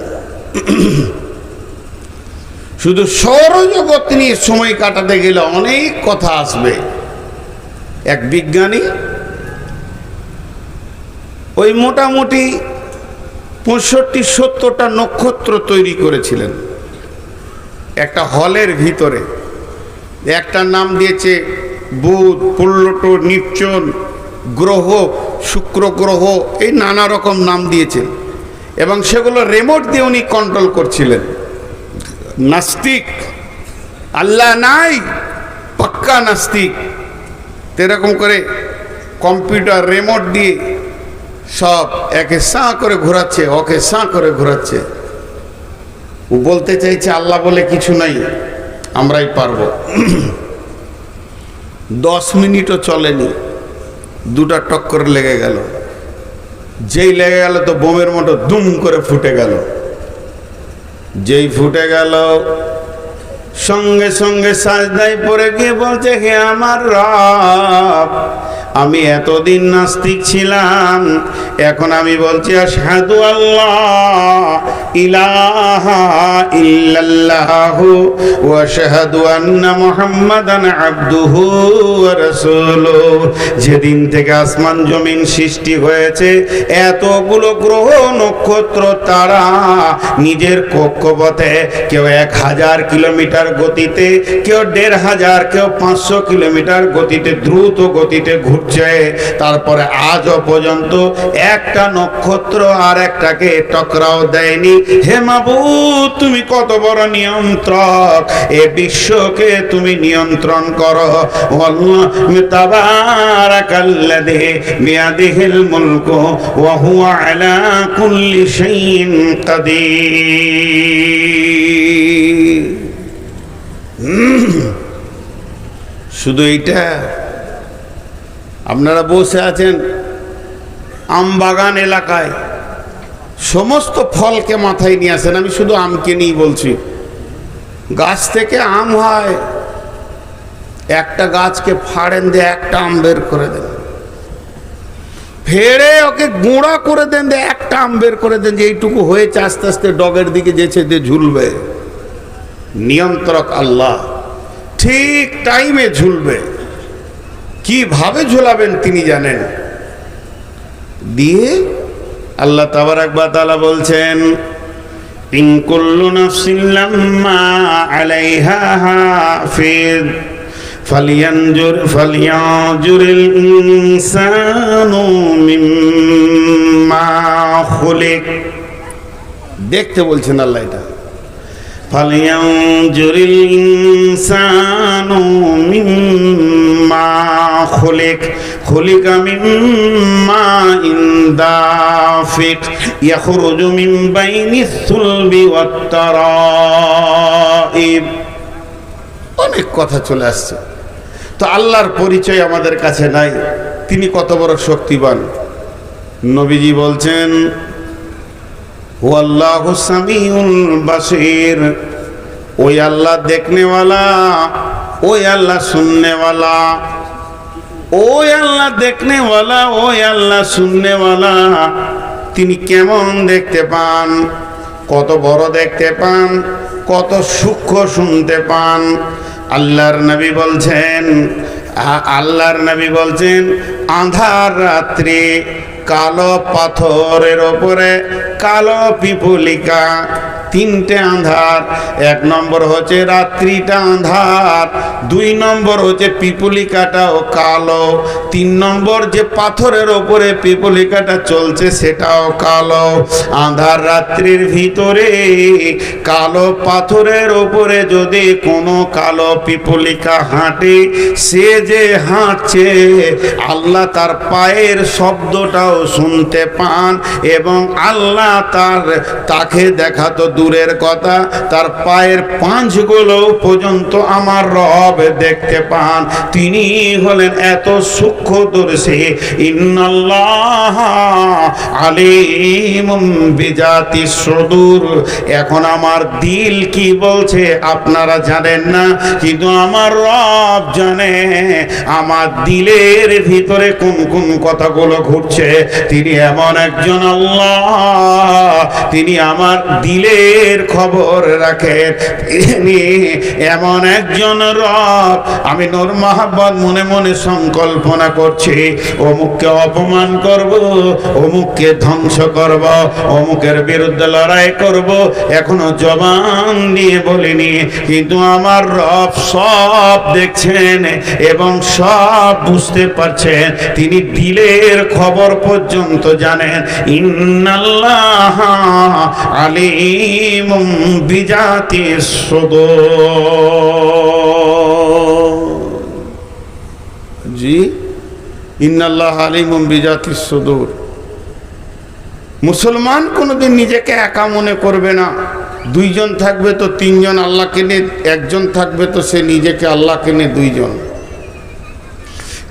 শুধু সৌরজগৎ নিয়ে সময় কাটাতে গেলে অনেক কথা আসবে। এক বিজ্ঞানী ওই মোটামুটি 65-70টা নক্ষত্র তৈরি করেছিলেন একটা হলের ভিতরে। একটা নাম দিয়েছে বুধ, প্লুটো, নেপচুন গ্রহ, শুক্র গ্রহ, এই নানা রকম নাম দিয়েছেন এবং সেগুলো রিমোট দিয়ে উনি কন্ট্রোল করছিলেন। নাস্তিক, আল্লাহ নাই, পাক্কা নাস্তিক। এরকম করে কম্পিউটার রিমোট দিয়ে সব একে সাঁ করে ঘোরাচ্ছে, ওকে সাঁ করে ঘোরাচ্ছে। ও বলতে চাইছে আল্লাহ বলে কিছু নাই, আমরাই পারবো। 10 মিনিটও চলেনি, 2টা টক্কর লেগে গেল। যেই লেগে গেল তো বোমের মতো দুম করে ফুটে গেল। যেই ফুটে গেল সঙ্গে সঙ্গে সাজদায় পড়ে গিয়ে বলছে হে আমার রব, আমি এতদিন নাস্তিক ছিলাম, এখন আমি বলছি আশহাদু আল্লাহ ইলাহা ইল্লাল্লাহু ওয়া আশহাদু আন্না মুহাম্মাদান আবদুহু ওয়া রাসূলুহু। যেদিন থেকে আসমান জমিন সৃষ্টি হয়েছে, এতগুলো গ্রহ নক্ষত্র তারা নিজের কক্ষপথে, কেউ 1000 কিলোমিটার গতিতে, কেউ 1500, কেউ 500 কিলোমিটার গতিতে, দ্রুত গতিতে ঘুরছে। তারপরে আজও পর্যন্ত একটা নক্ষত্র আর একটাকে টকরাও দেয়নি। হে মাবুদ, তুমি কত বড় নিয়ন্ত্রক, এ বিশ্বকে তুমি নিয়ন্ত্রণ করো। আল্লাহু তাবারাকাল্লাযী বিয়াদিহিল মুলকু ওয়া হুয়া আলা কুল্লি শাইইন কাদির। শুধু এইটা? আপনারা বসে আছেন আম বাগান এলাকায়, সমস্ত ফলকে মাথায় নিয়ে আসেন। আমি শুধু আমকে নিয়ে বলছি। গাছ থেকে আম হয়, একটা গাছকে ফাড়েন দিয়ে একটা আম বের করে দেন, ফেড়ে ওকে গুঁড়া করে দেন, দিয়ে একটা আম বের করে দেন, যে এইটুকু হয়েছে, আস্তে আস্তে ডগের দিকে যেছে দিয়ে ঝুলবে। নিয়ন্ত্রক আল্লাহ, ঠিক টাইমে ঝুলবে। কিভাবে ঝুলাবেন তিনি জানেন। দিয়ে আল্লাহ তাবারাক ওয়া তাআলা বলছেন, ইন কুল্লু নাফসিন লাম্মা আলাইহা হাফিজ ফালইয়ানজুরিল ইনসানু মিম্মা খুলিক। দেখতে বলছেন আল্লাহ এটা। ফালইয়ানজুরিল ইনসানু মিম্মা খুলিক খুলিকা মিন মাইন দাফিক ইয়াখরুজু মিন বাইনিস সুলবি ওয়াত তারাইব। অনেক কথা চলে আসছে। তো আল্লাহর পরিচয় আমাদের কাছে নাই, তিনি কত বড় শক্তিবান। নবীজি বলছেন, ওয়াল্লাহু সামিউল বাসীর। ওই আল্লাহ দেখনেওয়ালা, ওই আল্লাহ শুননেওয়ালা, ওই আল্লাহ দেখনেওয়ালা, ওই আল্লাহ শুননেওয়ালা। তিনি কেমন দেখতে পান, কত বড় দেখতে পান, কত সূক্ষ্ম শুনতে পান। আল্লাহর নবী বলছেন, আঁধার রাত্রি কালো পাথরের ওপরে কালো পিপুলিকা, তিনটে আঁধার। 1 নম্বর হচ্ছে রাত্রিটা আঁধার, 2 নম্বর হচ্ছে পিপুলিকাটাও কালো, 3 নম্বর যে পাথরের ওপরে পিপুলিকাটা চলছে সেটাও কালো। আঁধার রাত্রির ভিতরে কালো পাথরের ওপরে যদি কোনো কালো পিপুলিকা হাঁটে, সে যে হাঁটছে আল্লাহ তার পায়ের শব্দটাও শুনতে পান, এবং আল্লাহ তাকে দেখা তো দূরের কথা, তার পায়ের পাঁজগুলো পর্যন্ত আমার রব দেখতে পান। তিনি হলেন এত সূক্ষ্মদর্শী। ইন্নাল্লাহ আলিমুম বিজাতিস সুদূর। এখন আমার দিল কি বলছে আপনারা জানেন না, কিন্তু আমার রব জানে আমার দিলের ভিতরে কোন কোন কথাগুলো ঘুরছে। তিনি এমন একজন আল্লাহ, তিনি আমার দিলের খবর রাখেন। তিনি এমন একজন রব। আমি নূর মোহাম্মদ মনে মনে সংকল্পনা করছি, অমুককে অপমান করব, অমুককে ধ্বংস করব, অমুকের বিরুদ্ধে লড়াই করব, এখনো জবান দিয়ে বলিনি, কিন্তু আমার রব সব দেখছেন এবং সব বুঝতে পারছেন। তিনি দিলের খবর পর্যন্ত জানেন। ইন্নাল্লাহ আলিমুম বিজাতিস সুদূর। জি, ইন্নাল্লাহ আলিমুম বিজাতিস সুদূর। মুসলমান কোনোদিন নিজেকে একা মনে করবে না। 2 জন থাকবে তো 3 জন আল্লাহকে নিয়ে, 1 জন থাকবে তো সে নিজেকে আল্লাহকে নিয়ে 2 জন।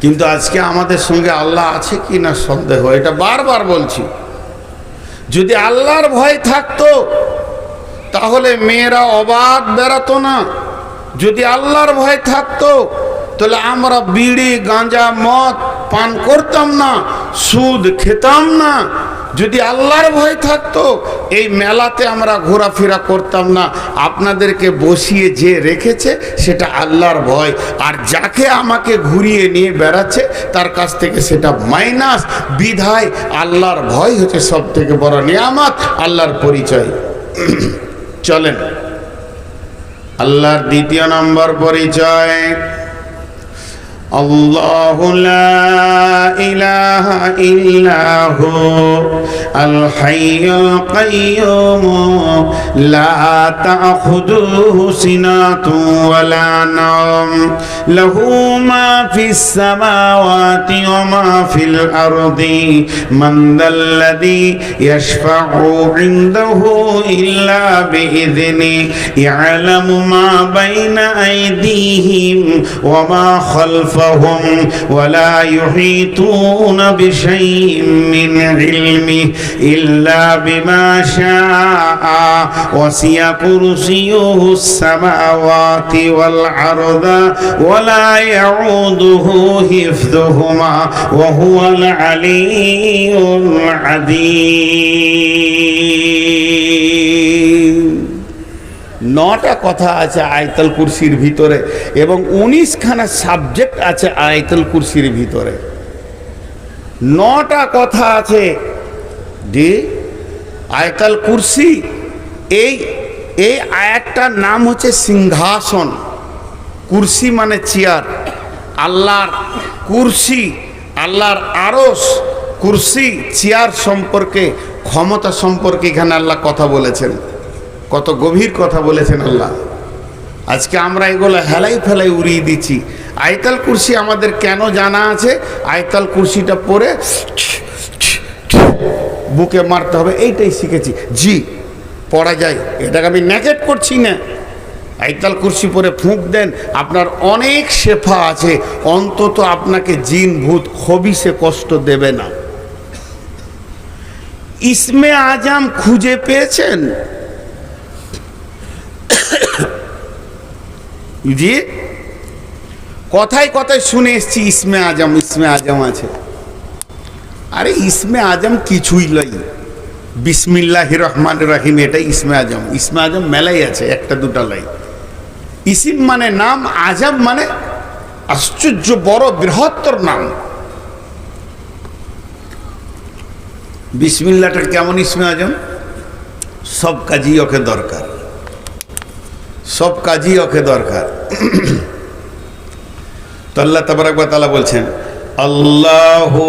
কিন্তু আজকে আমাদের সঙ্গে আল্লাহ আছে কি না সন্দেহ। এটা বারবার বলছি। যদি আল্লাহর ভয় থাকতো তাহলে মেয়েরা অবাধ বেড়াতো না। যদি আল্লাহর ভয় থাকতো তাহলে আমরা বিড়ি গাঁজা মদ পান করতাম না, সুদ খেতাম না। যদি আল্লাহর ভয় থাকতো এই মেলাতে আমরা ঘোরাফেরা করতাম না। আপনাদেরকে বসিয়ে যে রেখেছে সেটা আল্লাহর ভয়, আর যাকে আমাকে ঘুরিয়ে নিয়ে বেড়াচ্ছে তার কাছ থেকে সেটা মাইনাস। বিধায় আল্লাহর ভয় হচ্ছে সব থেকে বড় নিয়ামত, আল্লাহর পরিচয়। চলেন আল্লাহর দ্বিতীয় নম্বর পরিচয়, আল্লাহু লা ইলাহা ইল্লাহু আল হাইয়ুল কাইয়্যুম লা তাখুযুহু সিনাতুন ওয়ালা নাওম লাহু মা ফিস সামাওয়াতি ওয়া মা ফিল আরদি মান যাল্লাযী ইয়াশফা'ু ইনদাহু ইল্লা বিইযনি ইয়ালামু মা বাইনা আইদিহিম ওয়া মা খালফাহুম ولا يحيطون بشيء من علمه إلا بما شاء وسع كرسيه السماوات والأرض ولا يعوده حفظهما وهو العلي العظيم। 9টা কথা আছে আয়াতুল কুরসির ভিতরে এবং 19খানা সাবজেক্ট আছে আয়াতুল কুরসির ভিতরে। 9টা কথা আছে যে আয়াতুল কুরসি, এই আয়াতটার নাম হচ্ছে সিংহাসন। কুরসি মানে চেয়ার, আল্লাহর কুরসি, আল্লাহর আরশ। কুরসি চেয়ার সম্পর্কে, ক্ষমতা সম্পর্কে এখানে আল্লাহ কথা বলেছেন। কত গভীর কথা বলেছেন আল্লাহ। আজকে আমরা এগুলো হেলাই ফেলাই উড়িয়ে দিচ্ছি। আয়াতুল কুরসি আমাদের কেন জানা আছে? আয়াতুল কুরসিটা পড়ে বুকে মারতে হবে, এইটাই শিখেছি। জি পড়া যায়, এটাকে আমি নেগেট করছি না। আয়াতুল কুরসি পড়ে ফুঁক দেন, আপনার অনেক শেফা আছে। অন্তত আপনাকে জিন ভূত খবিসে কষ্ট দেবে না। ইসমে আজম খুঁজে পেয়েছেন? জি কথায় কথায় শুনে এসছি ইসমে আজম, ইসমে আজম আছে। আরে ইসমে আজম কিছুই লই, বিসমিল্লাহির রহমানির রহিম, এটাই ইসমে আজম। ইসমে আজম মেলাই আছে, একটা দুটা লাই। ইসিম মানে নাম, আজম মানে আশ্চর্য বড় বৃহত্তর নাম। বিসমিল্লাহটা কেমন ইসমে আজম? সব কাজই ওকে দরকার, সব কাজই ওকে দরকার। তো আল্লাহ তাবারক ওয়া তাআলা বলছেন, আল্লাহু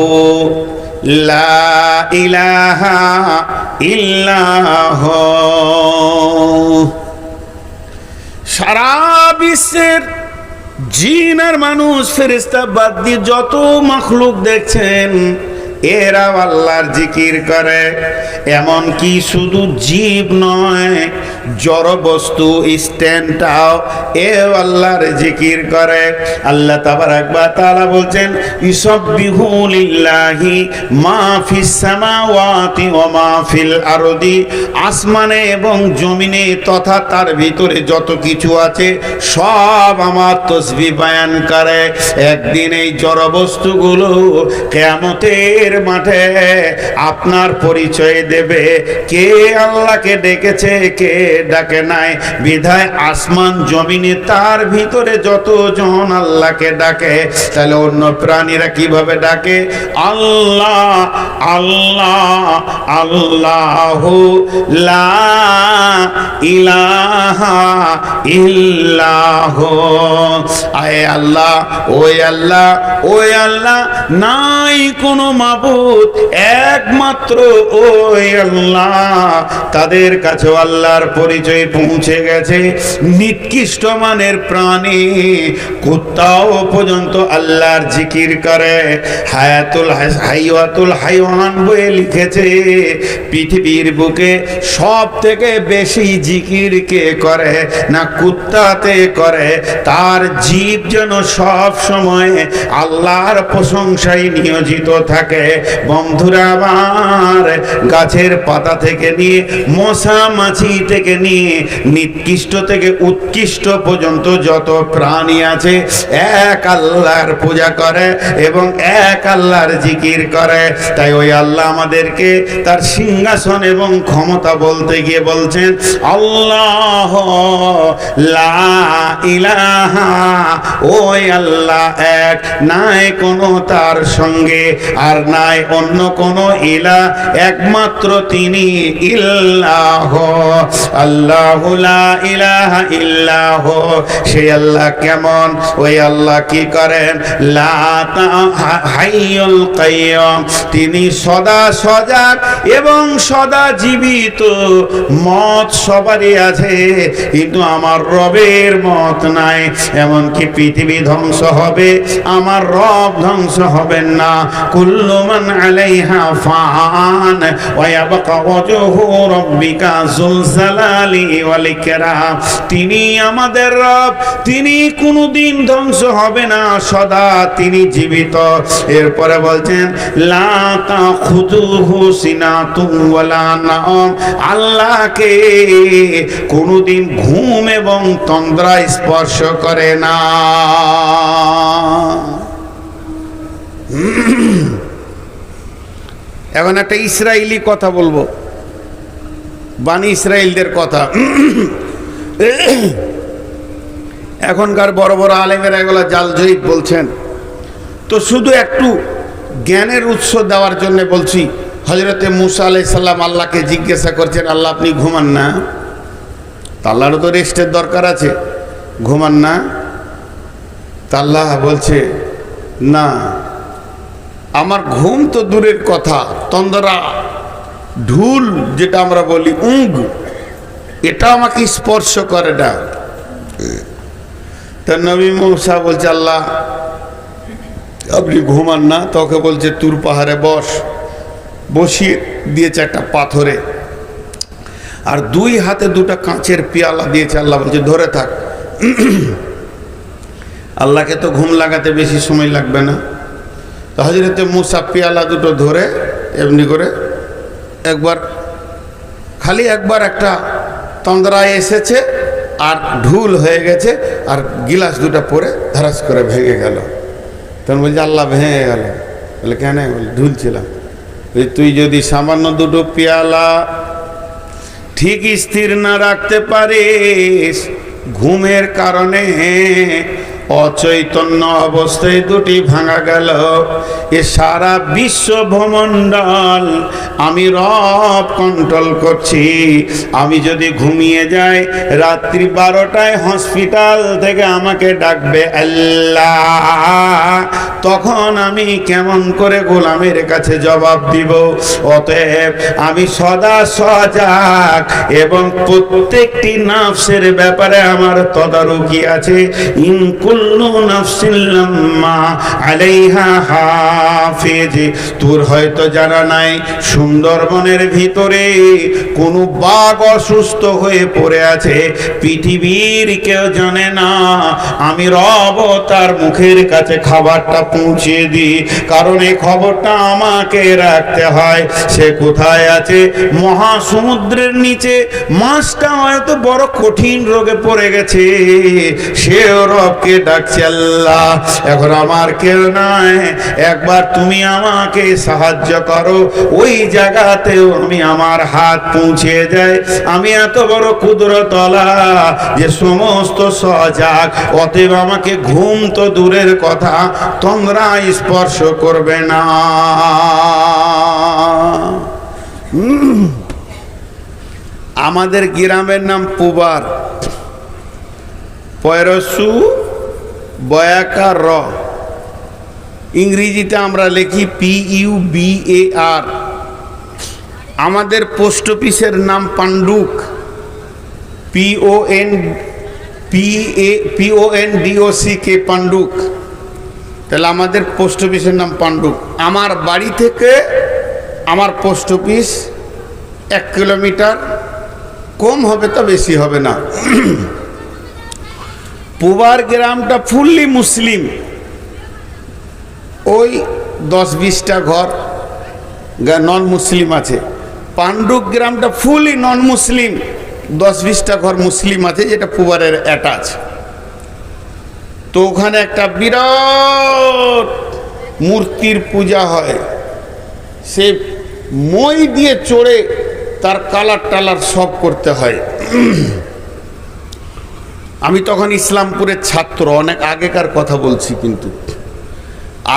লা ইলাহা ইল্লাহু। সারা বিশ্বের জিন আর মানুষ, ফেরেশতা বাদ দিয়ে যত মাখলুক দেখছেন এরা আল্লাহর জিকির করে। এমন কি শুধু জীব নয়, জড় বস্তু স্ট্যান্ডটাও এ আল্লাহর জিকির করে। আল্লাহ তাবারক ওয়া তাআলা বলছেন, ইউসাব্বিহু লিল্লাহি মা ফিস সামাওয়াতি ওয়া মা ফিল আরদি। আসমানে এবং জমিনে তথা তার ভিতরে যত কিছু আছে সব আমার তাসবিহ বয়ান করে। একদিন এই জড় বস্তুগুলো কিয়ামতের মাঠে আপনার পরিচয় দেবে, কে আল্লাহকে ডেকেছে কে ডাকে নাই। বিধায় আসমান জমিনে তার ভিতরে যতজন আল্লাহকে ডাকে, তাহলে অন্য প্রাণীরা কিভাবে ডাকে? আল্লাহ আল্লাহ আল্লাহু লা ইলাহা ইল্লাহু। আয় আল্লাহ, ওই আল্লাহ, ওই আল্লাহ, নাই কোনো মাবুদ, একমাত্র ওই আল্লাহ। তাদের কাছে আল্লাহর পরিচয় পৌঁছে গেছে। নিকৃষ্ট মানের প্রাণী কুত্তাও পর্যন্ত আল্লাহর জিকির করে। হায়াতুল হাইওয়ান বইয়ে লিখেছে, পৃথিবীর বুকে সব থেকে বেশি জিকির কে করে না কুত্তাতে করে। তার জীব যেন সব সময় আল্লাহর প্রশংসায় নিয়োজিত থাকে। বন্ধুরা আমার, গাছের পাতা থেকে নিয়ে মশা মাছি থেকে থেকে নিয়ে নিকৃষ্ট থেকে উৎকৃষ্ট পর্যন্ত যত প্রাণী আছে এক আল্লাহর পূজা করে এবং এক আল্লাহর জিকির করে। তাই ওই আল্লাহ আমাদেরকে তার সিংহাসন এবং ক্ষমতা বলতে গিয়ে বলছেন আল্লাহ লা ইলাহা, ওই আল্লাহ এক, নাই কোনো তার সঙ্গে আর নাই অন্য কোনো ইলাহ, একমাত্র তিনি ইল্লাহ। আল্লাহু লা ইলাহা ইল্লাহ। সেই আল্লাহ কেমন? ওই আল্লাহ কি করেন? লা হাইয়ুল কাইয়্যুম, তিনি সদা সজাগ এবং সদা জীবিত। মত সবারই আছে কিন্তু আমার রবের মত নাই। এমনকি পৃথিবী ধ্বংস হবে, আমার রব ধ্বংস হবেন না। কুল্লু মান আলাইহা ফান ওয়া ইয়াবকা ওয়াজহু রাব্বিকা যুল জালালি ওয়াল ইকরাম। তিনি আমাদের রব, তিনি কোনদিন ধ্বংস হবে না, সদা তিনি জীবিত। এরপরে বলছেন লা তাখুযুহু সিনাতুন ওয়ালা নাওম, আল্লাহকে কোনদিন ঘুম এবং তন্দ্রা স্পর্শ করে না। এখন একটা ইসরায়েলি কথা বলবো, বানি ইসরায়েলদের কথা। এখনকার বড় বড় আলেমেরা এগুলো জাল জয়ীদ বলছেন, তো শুধু একটু জ্ঞানের উৎস দেওয়ার জন্য বলছি। হযরতে মূসা আলাইহিস সালাম আল্লাহকে জিজ্ঞাসা করছেন, আল্লাহ আপনি ঘুমান না? তা আল্লাহরও তো রেস্টের দরকার আছে, ঘুমান না? তা আল্লাহ বলছে না, আমার ঘুম তো দূরের কথা, তন্দ্রা ঢুল যেটা আমরা বলি উঁগ, এটা আমাকে স্পর্শ করে না। তা নবী মূসা বলছে আল্লাহ আপনি ঘুমান না? তোকে বলছে তুর পাহাড়ে বস, বসিয়ে দিয়েছে একটা পাথরে, আর দুই হাতে দুটা কাঁচের পেয়ালা দিয়েছে। আল্লাহ বলছে ধরে থাক। আল্লাহকে তো ঘুম লাগাতে বেশি সময় লাগবে না। তো হযরতে মূসা পেয়ালা দুটো ধরে এমনি করে একবার, খালি একবার একটা তন্দ্রায় এসেছে আর ঢুল হয়ে গেছে, আর গিলাস দুটো পরে ধারাস করে ভেঙে গেল। তখন বলছে আল্লাহ ভেঙে গেল? বলে কেন? বলে ঢুলছিলাম। তুই যদি সামান্য দুটো পেয়ালা ঠিক স্থির না রাখতে পারিস, ঘুমের কারণে অচৈতন্য অবস্থায় দুটি ভাঙা গেল। এ সারা বিশ্ব ভূমণ্ডল আমি রব কন্ট্রোল করছি। আমি যদি ঘুমিয়ে যাই, রাত্রি 12টায় হসপিটাল থেকে আমাকে ডাকবে আল্লাহ, তখন আমি কেমন করে গোলামের কাছে জবাব দিব? অতএব আমি সদা সজাগ এবং প্রত্যেকটি নাফসের ব্যাপারে আমার তদারকি আছে। কুল্লু নাফসিন লাম্মা আলাইহা হাফিজ। তোর হয়তো জানা নাই, সুন্দরবনের ভিতরে কোনো বাঘ অসুস্থ হয়ে পড়ে আছে, পৃথিবীর কেউ জানে না। আমি রব তার মুখের কাছে খাবারটা পৌঁছে দিই, কারণ এই খবরটা আমাকে রাখতে হয়। সে কোথায় আছে? মহাসমুদ্রের নিচে। মাছটা হয়তো বড় কঠিন রোগে পড়ে গেছে, সেও রবকে ডাকছে আল্লাহ এখন আমার কেউ নাই, একবার তুমি আমাকে সাহায্য করো। ওই জায়গাতেও আমি আমার হাত পৌঁছে যায়। আমি এত বড় কুদরতওয়ালা যে সমস্ত সজাগ, অতএব আমাকে ঘুম তো দূরের কথা, তোমরা স্পর্শ করবে না। আমাদের গ্রামের নাম পুবার, পয়রসু বয়াকার র, ইংরেজিতে আমরা লিখি PUBAR। আমাদের পোস্ট অফিসের নাম পান্ডুক, PONDOCK, পান্ডুক। তাহলে আমাদের পোস্ট অফিসের নাম পান্ডুক। আমার বাড়ি থেকে আমার পোস্ট অফিস 1 কিলোমিটার, কম হবে তো বেশি হবে না। পুবার গ্রামটা ফুললি মুসলিম, ওই 10-20টা ঘর নন মুসলিম আছে। পান্ডুক গ্রামটা ফুললি নন মুসলিম, 10-20টা ঘর মুসলিম আছে যেটা পুবারের অ্যাটাচ। তো ওখানে একটা বিরাট মূর্তির পূজা হয়, সে মই দিয়ে চড়ে তার কালার টালার সব করতে হয়। আমি তখন ইসলামপুরের ছাত্র, অনেক আগেকার কথা বলছি, কিন্তু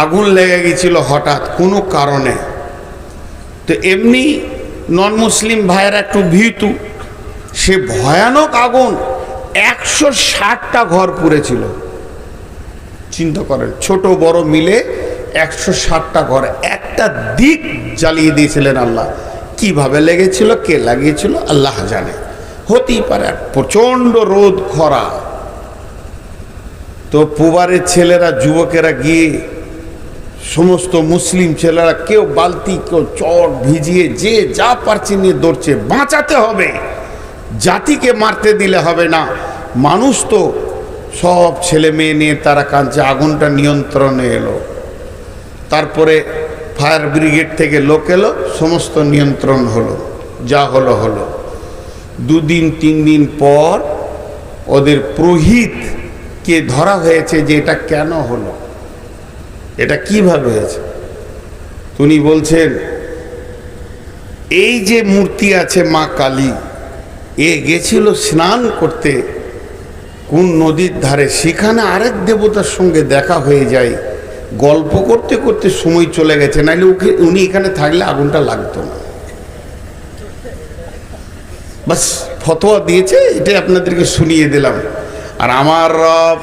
আগুন লেগে গেছিল হঠাৎ কোনো কারণে। তো এমনি নন মুসলিম ভাইয়েরা একটু ভীতু, সে ভয়ানক আগুন, 160টা ঘর পুড়েছিল। চিন্তা করেন, ছোট বড় মিলে 160টা ঘর একটা দিক জ্বালিয়ে দিয়েছিলেন আল্লাহ। কিভাবে লেগেছিল, কে লাগিয়েছিল আল্লাহ জানে, হতেই পারে। প্রচন্ড রোদ খরা। তো পুবারের ছেলেরা, যুবকেরা গিয়ে সমস্ত মুসলিম ছেলেরা কেউ বালতি, কেউ চট ভিজিয়ে যে যা পারছে নিয়ে দৌড়ছে, বাঁচাতে হবে, জাতিকে মারতে দিলে হবে না। মানুষ তো সব ছেলে মেয়ে নিয়ে তারা কাঁদছে। আগুনটা নিয়ন্ত্রণে এলো, তারপরে ফায়ার ব্রিগেড থেকে লোক এলো, সমস্ত নিয়ন্ত্রণ হলো, যা হলো হলো। 2 দিন 3 দিন পর ওদের পুরোহিতকে ধরা হয়েছে যে এটা কেন হলো, এটা কিভাবে হয়েছে। উনি বলছেন এই যে মূর্তি আছে মা কালী, এ গেছিল স্নান করতে কোন নদীর ধারে, সেখানে আরেক দেবতার সঙ্গে দেখা হয়ে যায়, গল্প করতে করতে সময় চলে গেছে, নাহলে উনি এখানে থাকলে আগুনটা লাগতো না। বাস ফতোয়া দিয়েছে, এটাই আপনাদেরকে শুনিয়ে দিলাম। আর আমার রব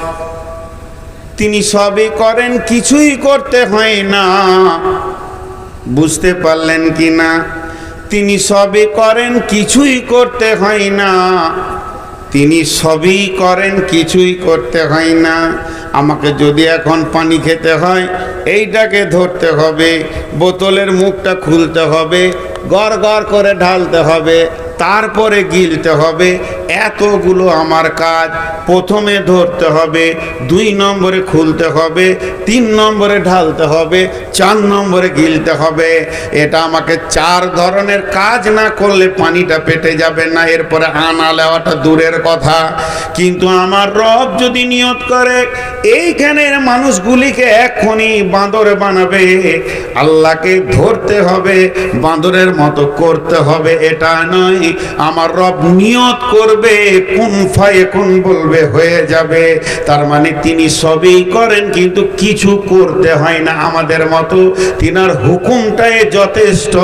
তিনি সবই করেন, কিছুই করতে হয় না। বুঝতে পারলেন কি না? তিনি সবই করেন, কিছুই করতে হয় না। তিনি সবই করেন, কিছুই করতে হয় না। আমাকে যদি এখন পানি খেতে হয়, এইটাকে ধরতে হবে, বোতলের মুখটা খুলতে হবে, গড় গড় করে ঢালতে হবে, তারপরে গিলতে হবে। এতগুলো আমার কাজ। প্রথমে ধরতে হবে, 2 নম্বরে খুলতে হবে, 3 নম্বরে ঢালতে হবে, 4 নম্বরে গিলতে হবে। এটা আমাকে 4 ধরনের কাজ না করলে পানিটা পেটে যাবে না। এরপরে আনা লেওয়াটা দূরের কথা। কিন্তু আমার রব যদি নিয়ত করে এইখানের মানুষগুলিকে এখনই বাঁদর বানাবে, আল্লাহকে ধরতে হবে, বাঁদরের মতো করতে হবে, এটা নয়। আমার রব নিয়ত করবে, কুন ফায়াকুন বলবে, হয়ে যাবে। তার মানে তিনি সবই করেন, কিন্তু কিছু করতে হয় না আমাদের মতো। তিনার হুকুমটাই যথেষ্ট।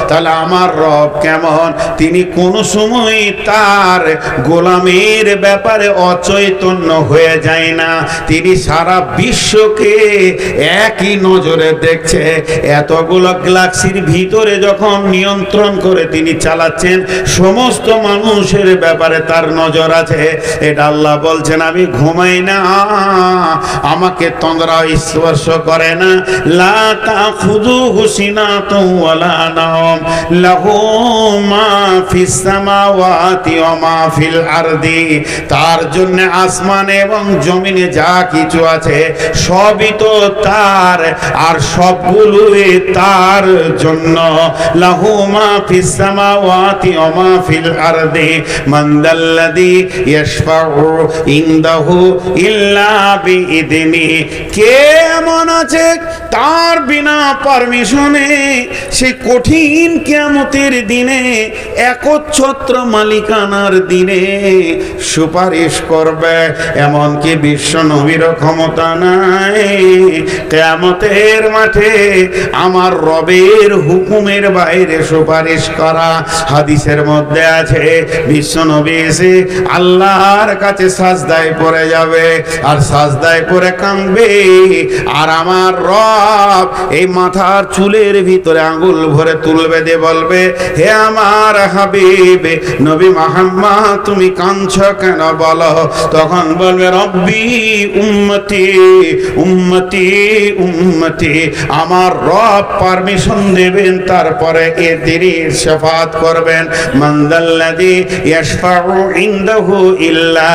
তাহলে আমার রব কেমন? তিনি কোন সময় তার গোলামের ব্যাপারে অচৈতন্য হয়ে যায় না। তিনি সারা বিশ্বকে একই নজরে দেখছে। এতগুলো গ্যালাক্সির ভিতরে যখন নিয়ন্ত্রণ করে তিনি চালাচ্ছেন, সমস্ত মানুষের ব্যাপারে তার নজর আছে। এটা আল্লাহ বলছেন, আমি ঘুমাই না, আমাকে তন্দ্রা স্পর্শ করে না। লা তাখুযুহু সিনাতুন ওয়ালা নাওম, লাহু মা ফিস সামাওয়াতি ওয়া মা ফিল আরদি। তার জন্য আসমান এবং জমিনে যা কিছু আছে সবই তো তার, আর সবগুলোই তার জন্য। লাহু মা ফিস সামাওয়াতি ওয়া মা ফিল আরদি মান যাল্লাযী ইয়াশফাউ ইনদাহু ইল্লা বিইذনি। কে এমন আছে তার বিনা পারমিশনে সেই কঠিন কিয়ামতের দিনে, একচ্ছত্র মালিকানার দিনে সুপারিশ করবে? এমনকি বিশ্ব নবীর ক্ষমতা নাই কিয়ামতের মাঠে আমার রবের হুকুমের বাইরে সুপারিশ করা। হাদিসের মধ্যে আছে বিশ্ব নবী এসে আল্লাহর কাছে সাজদায় পড়ে যাবে, আর সাজদায় পড়ে কাঁদবে, আর আমার রব এই মাথার চুলের ভিতরে আঙ্গুল ভরে তুলবে, দিয়ে বলবে, হে আমার হাবিব নবী মুহাম্মদ, তুমি কাঁদছো কেন বলো? তখন বলবে, রব্বি উম্মতি উম্মতি উম্মতি। আমার রব পারমিশন দেবেন, তারপরে এর তিনি শাফাত করবেন। মান যাল্লাযী ইয়াশফাউ ইনদাহু ইল্লা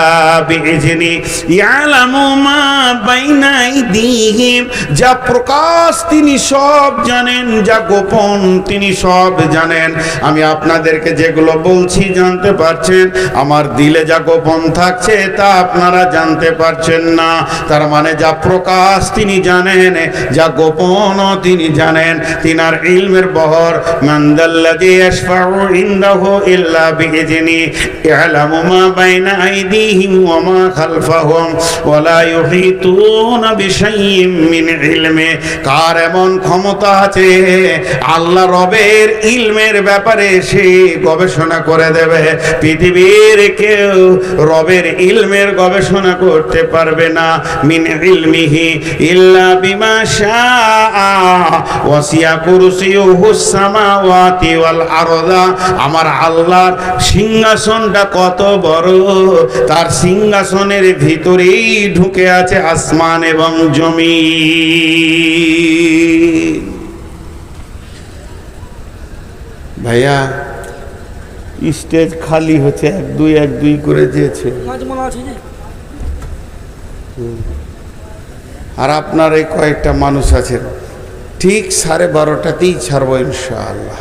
বিইذনি ইয়ালামু মা বাইনা আইদিহিম, যা প্রকাশ তিনি সব জানেন, যা গোপন তিনি সব জানেন। আমি আপনাদেরকে যেগুলো বলছি জানতে পারছেন, আমার দিলে যা গোপন থাকছে তা আপনারা জানতে পারছেন না। তার মানে যা প্রকাশ তিনি জানেন, যা গোপন তিনি জানেন। তিনার ইলমের বহর। মান যাল্লাযী ইয়াশফাউ ইনদাহু ইল্লা বিইযনি ইয়ালামু মা বাইনা আইদিহিম ওয়া মা খালফাহুম ওয়া লা ইউহিতুনা বিশাইইম মিন ইলমি। কার এমন ক্ষমতা আছে আল্লাহ রবের ইলমের ব্যাপারে সে গবেষণা করে দেবে? পৃথিবীর কেউ রবের ইলমের গবেষণা করতে পারবে না। মিন ইলমিহি ইল্লা বিমা শাআ ওয়াসিয়া কুরসিয়ুহুস সামাওয়াতি ওয়াল আরদা। আমার আল্লাহর সিংহাসনটা কত বড়, তার সিংহাসনের ভিতরেই ঢুকে আছে আসমান এবং জমিন। ভাইয়া স্টেজ খালি হচ্ছে, এক দুই করে দিয়েছে। আর আপনার এই কয়েকটা মানুষ আছেন, ঠিক 12:30তেই ছাড়বো ইনশাআল্লাহ।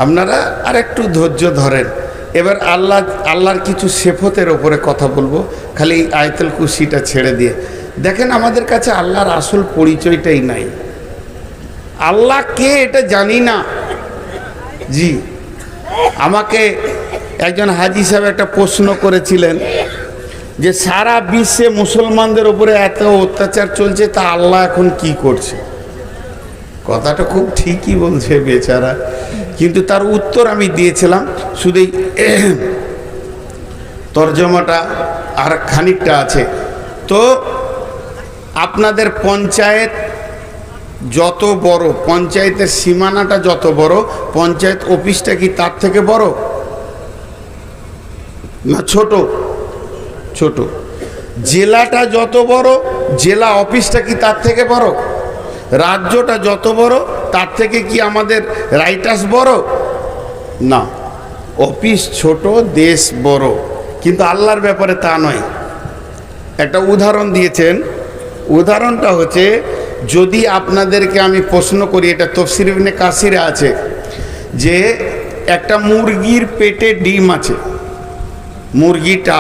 আপনারা আর একটু ধৈর্য ধরেন। এবার আল্লাহর কিছু সেফতের ওপরে কথা বলবো, খালি আয়াতুল কুরসিটা ছেড়ে দিয়ে। দেখেন আমাদের কাছে আল্লাহর আসল পরিচয়টাই নাই। আল্লাহ কে এটা জানি না। জি, আমাকে একজন হাজী সাহেব একটা প্রশ্ন করেছিলেন যে সারা বিশ্বে মুসলমানদের উপরে এত অত্যাচার চলছে, তা আল্লাহ এখন কি করছে? কথাটা খুব ঠিকই বলছে বেচারা, কিন্তু তার উত্তর আমি দিয়েছিলাম। শুধু তর্জমাটা আর খানিকটা আছে। তো আপনাদের পঞ্চায়েত যত বড়, পঞ্চায়েতের সীমানাটা যত বড়, পঞ্চায়েত অফিসটা কি তার থেকে বড় না ছোট? ছোট। জেলাটা যত বড়, জেলা অফিসটা কি তার থেকে বড়? রাজ্যটা যত বড়, তার থেকে কি আমাদের রাইটার্স বড়? না, অফিস ছোট, দেশ বড়। কিন্তু আল্লাহর ব্যাপারে তা নয়। একটা উদাহরণ দিয়েছেন। উদাহরণটা হচ্ছে, যদি আপনাদেরকে আমি প্রশ্ন করি, এটা তাফসীর ইবনে কাসিরে আছে, যে একটা মুরগির পেটে ডিম আছে, মুরগিটা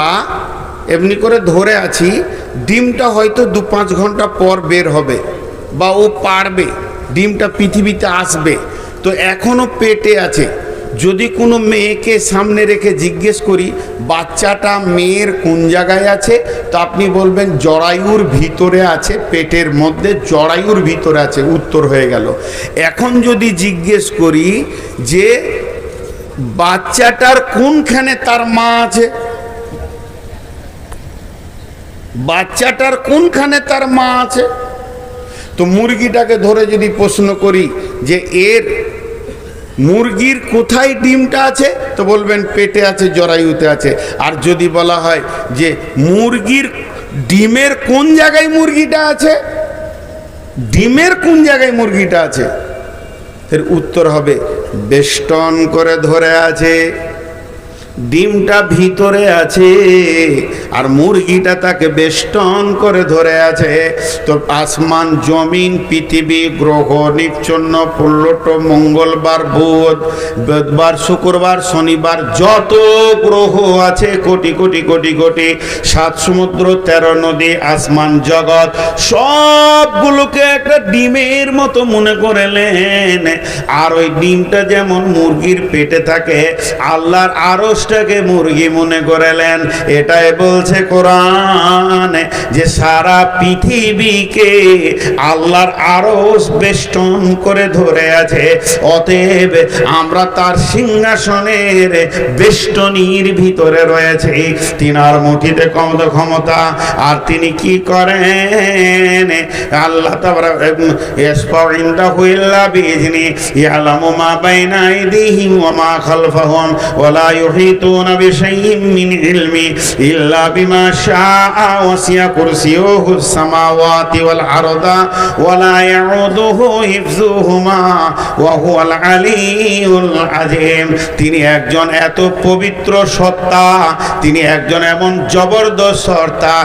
এমনি করে ধরে আছি, ডিমটা হয়তো 2-5 ঘন্টা পর বের হবে বা ও পারবে, ডিমটা পৃথিবীতে আসবে, তো এখনো পেটে আছে। যদি কোনো মেয়েকে সামনে রেখে জিজ্ঞেস করি বাচ্চাটা মেয়ের কোন জায়গায় আছে, তো আপনি বলবেন জরায়ুর ভিতরে আছে, পেটের মধ্যে জরায়ুর ভিতরে আছে, উত্তর হয়ে গেল। এখন যদি জিজ্ঞেস করি যে বাচ্চাটার কোনখানে তার মা আছে, বাচ্চাটার কোনখানে তার মা আছে, তো মুরগিটাকে ধরে যদি প্রশ্ন করি যে এর মুরগির কোথায় ডিমটা আছে, তো বলবেন পেটে আছে, জরায়ুতে আছে। আর যদি বলা হয় যে মুরগির ডিমের কোন জায়গায় মুরগিটা আছে, ডিমের কোন জায়গায় মুরগিটা আছে, এর উত্তর হবে বেষ্টন করে ধরে আছে, ডিমটা ভিতরে আছে আর মুরগিটা তাকে বেষ্টন করে ধরে আছে। তো আসমান, জমিন, পৃথিবী, গ্রহ, নিচ্ছন্ন, পুল্লট, মঙ্গলবার, বুধবার, শুক্রবার, শনিবার, যত গ্রহ আছে, কোটি কোটি কোটি কোটি, 7 সমুদ্র, 13 নদী, আসমান, জগৎ, সবগুলোকে একটা ডিমের মতো মনে করলেন। আর ওই ডিমটা যেমন মুরগির পেটে থাকে, আল্লাহর আরশ টাকে মুরগি মনে করলেন। এটাই বলছে কোরআন যে সারা পৃথিবীকে আল্লাহর আরশ বেষ্টন করে ধরে আছে। অতএব আমরা তার সিংহাসনের বেষ্টনীর ভিতরে রয়েছে। তিনার মুঠিতে ক্ষমতা। আর তিনি কি করেন? আল্লাহ তাআলা ইয়াশফাউ ইনদাহু ইল্লা বিইযনি ইয়ালামু মা বাইনা আইদিহিম ওয়া মা খালফাহুম ওয়া লা ইউহিতুনা يحيطون بشيء من علمه إلا بما شاء وسع كرسيه السماوات والأرض ولا يعوده حفظهما وهو العلي العظيم। তিনি একজন এত পবিত্র সত্তা, তিনি একজন এমন জবরদস্ত সত্তা,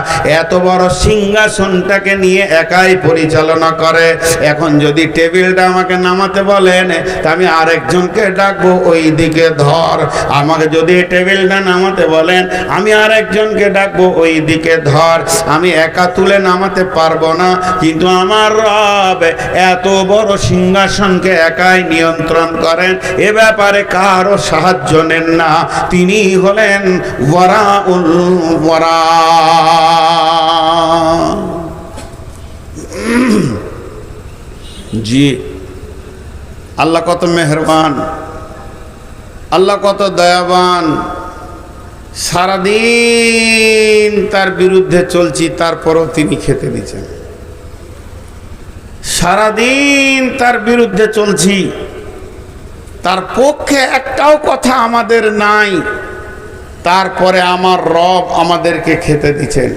এত বড় সিংহাসনটাকে নিয়ে একাই পরিচালনা করে। এখন যদি টেবিলটা আমাকে নামাতে বলেন, তা আমি আরেকজনকে ডাকবো ওই দিকে ধর। আমাকে যদি টেবিলটা নামাতে বলেন, আমি আরেকজনকে ডাকবো ওই দিকে ধর। আমি একা তুলে নামাতে পারবো না, কিন্তু আমার রব এত বড় সিংহাসনকে একাই নিয়ন্ত্রণ করেন, এ ব্যাপারে কারো সাহায্য নেন না। তিনি হলেন ওয়ারাউল ওয়ারা। জি, আল্লাহ কত মেহেরবান, আল্লাহ কত দয়াবান। সারাদিন তার বিরুদ্ধে চলছি, তারপরও তিনি খেতে দিচ্ছেন। সারাদিন তার বিরুদ্ধে চলছি, তার পক্ষে একটাও কথা আমাদের নাই, তারপরে আমার রব আমাদেরকে খেতে দিচ্ছেন।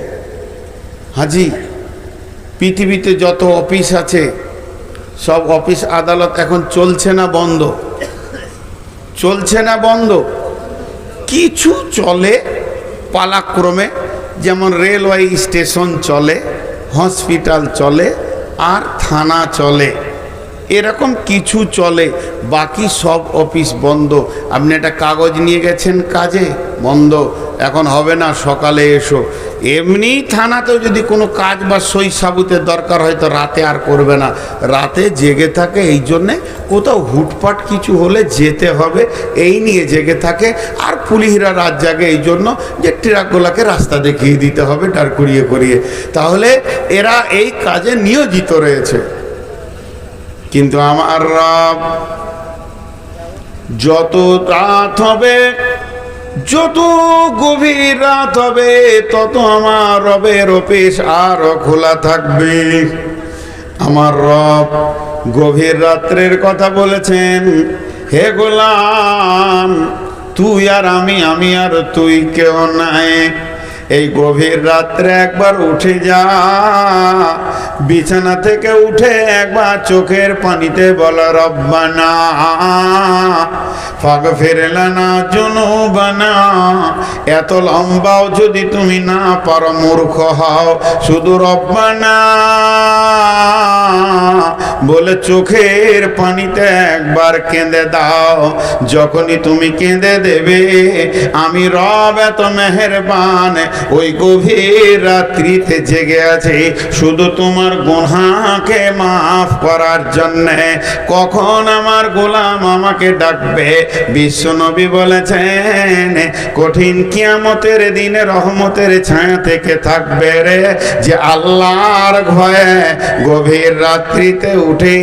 হাজি, পৃথিবীতে যত অফিস আছে সব অফিস আদালত এখন চলছে না বন্ধ? চলছে না বন্ধ? কিছু চলে পালাক্রমে, যেমন রেলওয়ে স্টেশন চলে, হসপিটাল চলে, আর থানা চলে, এরকম কিছু চলে। বাকি সব অফিস বন্ধ। আপনি একটা কাগজ নিয়ে গেছেন কাজে, বন্ধ, এখন হবে না, সকালে এসো। এমনি থানাতেও যদি কোনো কাজ বা সই সাবুতের দরকার হয় তো রাতে আর করবে না, রাতে জেগে থাকে। এই জন্যে কোথাও হুটপাট কিছু হলে যেতে হবে, এই নিয়ে জেগে থাকে। আর পুলিশরা রাত জাগে এই জন্য যে ট্রাকগুলোকে রাস্তা দেখিয়ে দিতে হবে দাঁড় করিয়ে করিয়ে, তাহলে এরা এই কাজে নিয়োজিত রয়েছে। কিন্তু আমার রব, যত রাত হবে, যত গভীর রাত হবে, তত আমার রবের অফিস আরো খোলা থাকবে। আমার রব গভীর রাত্রের কথা বলেছেন, হে গোলাম, তুই আর আমি আর তুই কেউ নাই। এই গভীর রাত্রে একবার উঠে যা, বিছানা থেকে উঠে একবার চোখের পানিতে বল, রব্বানা ফাগফির লানা যুনুবানা। এত লম্বাও যদি তুমি না পারো, মূর্খ হও, শুধু রব্বানা বলে চোখের পানিতে একবার কেঁদে দাও। যখনই তুমি কেঁদে দেবে, আমি রব এত মেহেরবান, ওই গভীর রাত্রিতে জেগে আছে শুধু তোমার গুনাহকে মাফ করার জন্য। কখন আমার গোলাম আমাকে ডাকবে? বিশ্বনবী বলেছেন, কঠিন কিয়ামতের দিনে রহমতের ছায়া থেকে থাকবে রে, যে আল্লাহর ভয়ে গভীর রাত্রিতে উঠে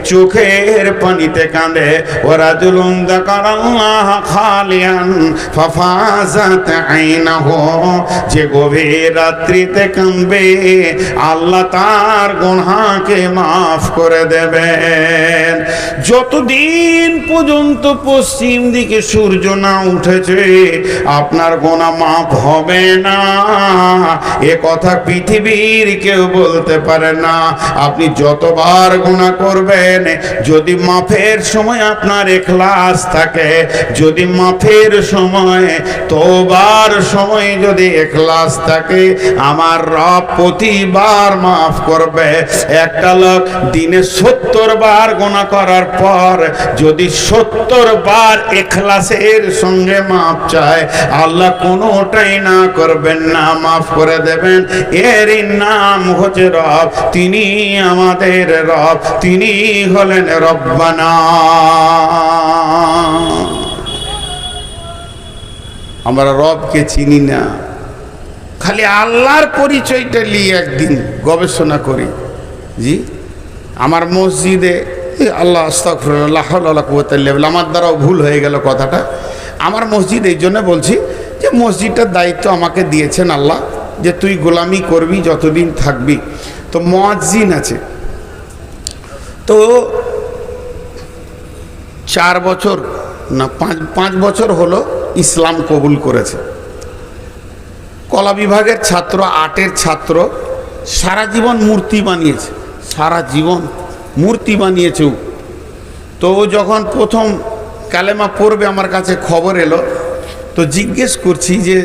চোখের পানিতে কাঁদে। ওরা জুলুম যাকারাল্লাহ খালিয়ান ফাফাজাত আইনাহু, যে গভীর রাত্রিতে কাঁদবে আল্লাহ তার গুনাহকে মাফ করে দেবেন। যতদিন পর্যন্ত পশ্চিম দিকে সূর্য না উঠেছে আপনার গুনাহ মাফ হবে না, এ কথা পৃথিবীর কেউ বলতে পারে না। আপনি যতবার গুনাহ করবেন, যদি মাফের সময় আপনার ইখলাস থাকে, যদি মাফের সময় তওবার সময় যদি ইখলাস থাকে, আমার রব প্রতিবার মাফ করবে। একটা লোক দিনে 70 বার গুনাহ করার পর যদি 70 বার ইখলাসের সঙ্গে মাফ চায়, আল্লাহ কোনোটাই না করবেন না, মাফ করে দেবেন। এরই নাম হচ্ছে রব। তিনি আমাদের রব, তিনি হলেন রব্বানা। আমরা রবকে চিনি না, খালি আল্লাহর পরিচয়টা নিয়ে একদিন গবেষণা করি। জি, আমার মসজিদে আল্লাহ আস্তাগফিরুল্লাহ লা হাওলা ওয়ালা কুওয়াতা ইল্লা বিল্লাহ, আমার দ্বারাও ভুল হয়ে গেল কথাটা। আমার মসজিদ এই জন্য বলছি যে মসজিদটার দায়িত্ব আমাকে দিয়েছেন আল্লাহ, যে তুই গোলামি করবি যতদিন থাকবি। তো মুয়াজ্জিন আছে, তো 4 বছর না 5 বছর হলো ইসলাম কবুল করেছে। কলা বিভাগের ছাত্র, আর্টের ছাত্র, সারা জীবন মূর্তি বানিয়েছে, সারা জীবন মূর্তি বানিয়েছে। তো ও যখন প্রথম কালেমা পড়বে আমার কাছে খবর এলো, তো জিজ্ঞেস করছি যে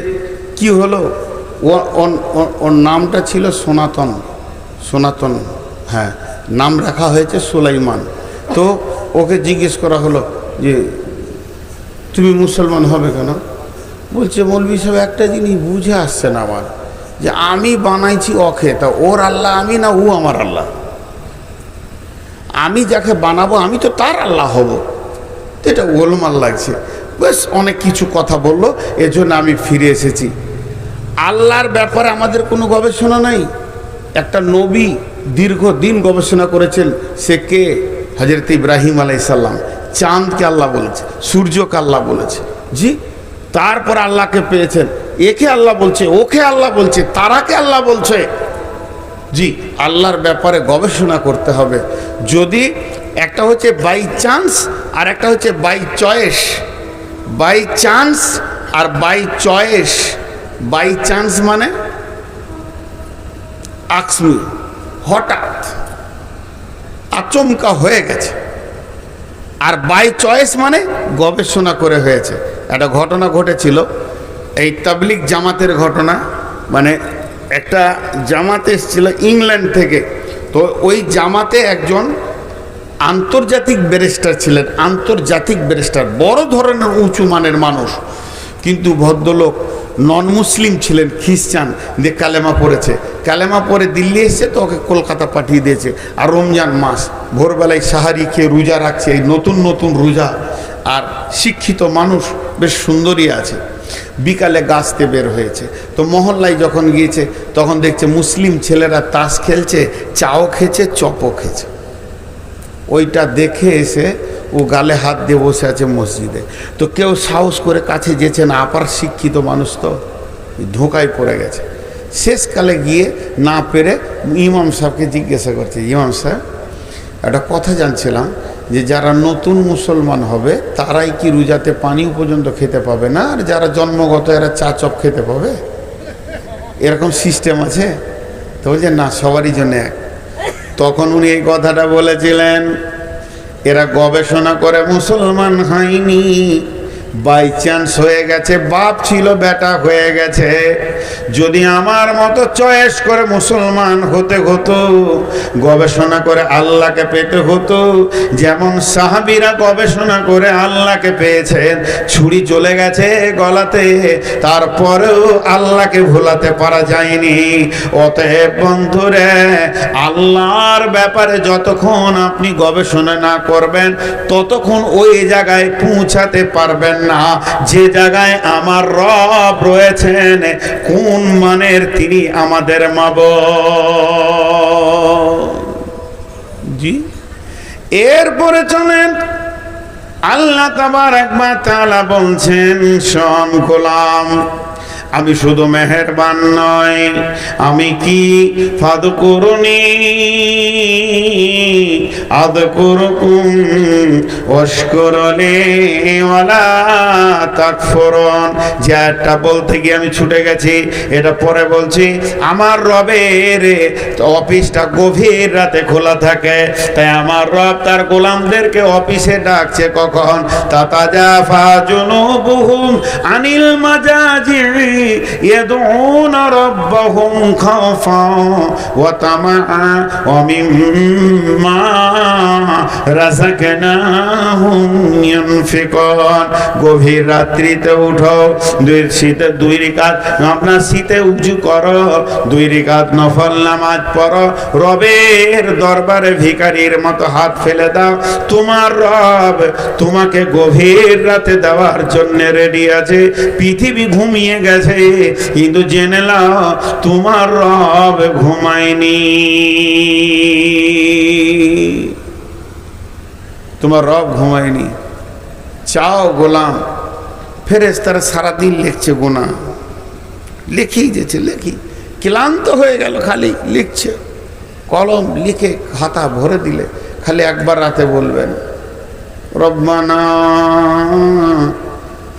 কি হলো। ওর নামটা ছিল সনাতন, সনাতন, হ্যাঁ, নাম রাখা হয়েছে সুলাইমান। তো ওকে জিজ্ঞেস করা হলো যে তুমি মুসলমান হবে কেন? বলছে মৌলভী সাহেব একটা জিনিস বুঝে আসছে না আমার, যে আমি বানাইছি ওকে, তা ওর আল্লাহ আমি না ও আমার আল্লাহ? আমি যাকে বানাবো আমি তো তার আল্লাহ হব। তো এটা গোলমাল লাগছে। বেশ অনেক কিছু কথা বললো, এজন্য আমি ফিরে এসেছি। আল্লাহর ব্যাপারে আমাদের কোনো গবেষণা নাই। একটা নবী দীর্ঘদিন গবেষণা করেছেন, সে কে? হযরত ইব্রাহিম আলাইহিস সালাম। চাঁদকে আল্লাহ বলেছে, সূর্যকে আল্লাহ বলেছে, জি। তারপর আল্লাহকে পেয়েছেন, একে আল্লাহ বলছে, ওকে আল্লাহ বলছে, তারাকে আল্লাহ বলছে, জি। আল্লাহর ব্যাপারে গবেষণা করতে হবে। যদি একটা হচ্ছে বাই চান্স আর একটা হচ্ছে বাই চয়েস। বাই চান্স আর বাই চয়েস। বাই চান্স মানে আকস্মি, হঠাৎ আচমকা হয়ে গেছে। আর বাই চয়েস মানে গবেষণা করে হয়েছে। একটা ঘটনা ঘটেছিল, এই তাবলিগ জামাতের ঘটনা। মানে একটা জামাত এসেছিল ইংল্যান্ড থেকে। তো ওই জামাতে একজন আন্তর্জাতিক ব্যারিস্টার ছিলেন, আন্তর্জাতিক ব্যারিস্টার, বড় ধরনের উঁচু মানের মানুষ। কিন্তু ভদ্রলোক নন মুসলিম ছিলেন, খ্রিস্টান, দিয়ে কালেমা পড়েছে। কালেমা পড়ে দিল্লি এসছে, তো ওকে কলকাতা পাঠিয়ে দিয়েছে। আর রমজান মাস, ভোরবেলায় সাহারি খেয়ে রোজা রাখছে, এই নতুন নতুন রোজা। আর শিক্ষিত মানুষ, বেশ সুন্দরী আছে। বিকালে গাছতে বের হয়েছে, তো মহল্লায় যখন গিয়েছে তখন দেখছে মুসলিম ছেলেরা তাস খেলছে, চাও খেয়েছে, চপও খেয়েছে। ওইটা দেখে এসে ও গালে হাত দিয়ে বসে আছে মসজিদে। তো কেউ সাহস করে কাছে যেছে না, আপার শিক্ষিত মানুষ তো ধোঁকায় পড়ে গেছে। শেষকালে গিয়ে না পেরে ইমাম সাহেবকে জিজ্ঞাসা করছে, ইমাম সাহেব একটা কথা জানছিলাম, যে যারা নতুন মুসলমান হবে তারাই কি রোজাতে পানিও পর্যন্ত খেতে পাবে না, আর যারা জন্মগত এরা চা চপ খেতে পাবে? এরকম সিস্টেম আছে? তো বলছে না, সবারই জন্য এক। তখন উনি এই কথাটা বলেছিলেন, এরা গবেষণা করে মুসলমান হয়নি, বাই চান্স হয়ে গেছে। বাপ ছিল, বেটা হয়ে গেছে। যদি আমার মতো চয়েস করে মুসলমান হতে হতো, গবেষণা করে আল্লাহকে পেতে হতো, যেমন সাহাবীরা গবেষণা করে আল্লাহকে পেয়েছেন, ছুরি চলে গেছে গলাতে, তারপরেও আল্লাহকে ভোলাতে পারা যায়নি। অতএব বন্ধুরে, আল্লাহর ব্যাপারে যতক্ষণ আপনি গবেষণা না করবেন, ততক্ষণ ওই জায়গায় পৌঁছাতে পারবেন না যে জায়গায় আমার রব রয়েছেন, কোন মানের তিনি আমাদের মাবুদ, জি। এরপরে চলেন, আল্লাহ তাবারক ওয়া তাআলা বলছেন, শোন গোলাম, আমি শুধু মেহেরবান নয়, আমি কি? ফাদকুরুনি আযকুরুকুম ওয়াশকুরুনি ওয়ালা তাকফুরুন। যেটা বলতে গিয়ে আমি ছুটে গেছি, এটা পরে বলছি। আমার রবের অফিসটা গভীর রাতে খোলা থাকে, তাই আমার রব তার গোলামদেরকে অফিসে ডাকছে কখন? তাতাজাফা জুনুবুহুম আনিল মাজাজি يدعون ربهم خوفا وطمعا ومما رزقناهم ينفقون। গভীর রাত্রিতে উঠো, দুই রাকাত আপনার শীতে উজু করো, 2 রাকাত নফল নামাজ পড়ো, রবের দরবারে ভিখারির মতো হাত ফেলে দাও। তোমার রব তোমাকে গভীর রাতে দেওয়ার জন্য রেডি আছে। পৃথিবী ঘুমিয়ে গেছে, কিন্তু জেনে নাও তোমার রব ঘুমায়নি, তোমার রব ঘুমায়নি। চাও গোলাম, ফেরেশতারা সারাদিন লিখছে গুনাহ, লিখেই যেছে, লিখি ক্লান্ত হয়ে গেল, খালি লিখছে। কলম লিখে খাতা ভরে দিলে খালি একবার রাতে বলবেন, রব্বানা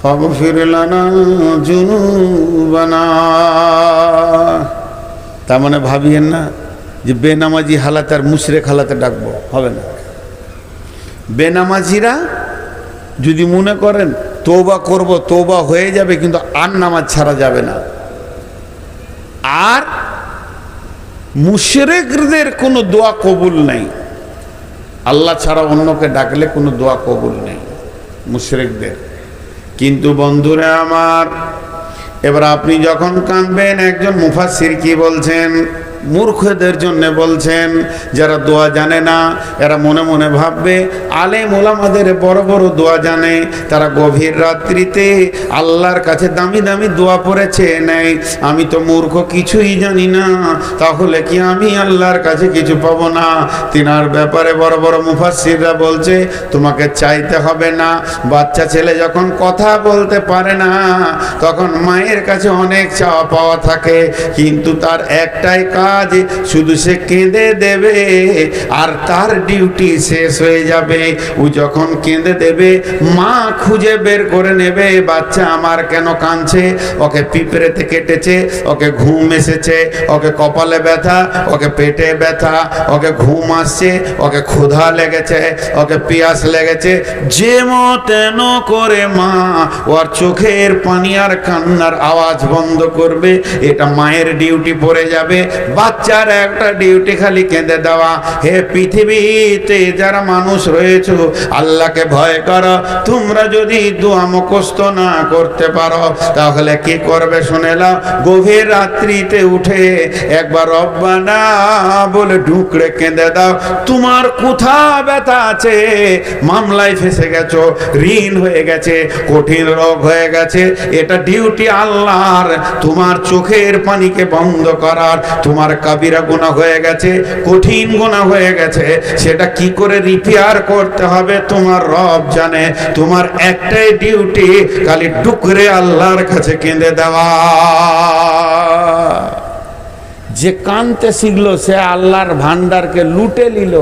ফাগফির লানা যুনুবানা। তার মানে ভাবিয়েন না যে বেনামাজি হালাতে আর মুশরিক হালাতে ডাকবো, হবে না। বেনামাজিরা যদি মনে করেন তওবা করব, তওবা হয়ে যাবে, কিন্তু আর নামাজ ছাড়া যাবে না। আর মুশরিকদের কোনো দোয়া কবুল নেই, আল্লাহ ছাড়া অন্যকে ডাকলে কোনো দোয়া কবুল নেই মুশরিকদের। কিন্তু বন্ধুরা আমার, এবার আপনি যখন কাঁদবেন, একজন মুফাসসির কি বলছেন, মূর্খদের জন্য বলছেন, যারা দোয়া জানে না, এরা মনে মনে ভাববে আলেম ওলামাদের বড় বড় দোয়া জানে, তারা গভীর রাত্রিতে আল্লাহর কাছে দামি দামি দোয়া পড়েছে নেই, আমি তো মূর্খ, কিছুই জানি না, তাহলে কি আমি আল্লাহর কাছে কিছু পাবো না? তিনার ব্যাপারে বড় বড় মুফাসসিররা বলছে, তোমাকে চাইতে হবে না। বাচ্চা ছেলে যখন কথা বলতে পারে না, তখন মায়ের কাছে অনেক চাওয়া পাওয়া থাকে, কিন্তু তার একটাই কাজ, শুধু সে কেঁদে দেবে আর তার ডিউটি শেষ হয়ে যাবে। ও যখন কেঁদে দেবে, মা খুঁজে বের করে নেবে বাচ্চা আমার কেন কাঁদছে, ওকে পিঁপড়েতে কেটেছে, ওকে ঘুম এসেছে, ওকে কপালে ব্যথা, ওকে পেটে ব্যথা, ওকে ঘুম আসছে, ওকে ক্ষুধা লেগেছে, ওকে পিয়াস লেগেছে, যেমন তেন করে মা ওর চোখের পানি আর কান্নার আওয়াজ বন্ধ করবে। এটা মায়ের ডিউটি পড়ে যাবে। বাচ্চার একটা ডিউটি খালি কেঁদে দেওয়া। হে পৃথিবীতে যারা মানুষ রয়েছে, আল্লাহকে ভয় করো। তোমরা যদি দোয়া মুখস্থ না করতে পারো, তাহলে কি করবে শুনে নাও। গভীর রাত্রিতে উঠে একবার রব্বানা বলে ঢুকরে কেঁদে দাও। তোমার কোথা ব্যথা আছে, মামলায় ফেসে গেছো, ঋণ হয়ে গেছে, কঠিন রোগ হয়ে গেছে, এটা ডিউটি আল্লাহর, তোমার চোখের পানিকে বন্ধ করার। তোমার কাবিরা গুনাহ হয়ে গেছে, কঠিন গুনাহ হয়ে গেছে, সেটা কি করে রিপেয়ার করতে হবে তোমার রব জানে। তোমার একটাই ডিউটি, খালি ডুকরে আল্লাহর কাছে কেঁদে দেওয়া। যে কানতে শিখলো সে আল্লাহর ভান্ডারকে লুটে নিল।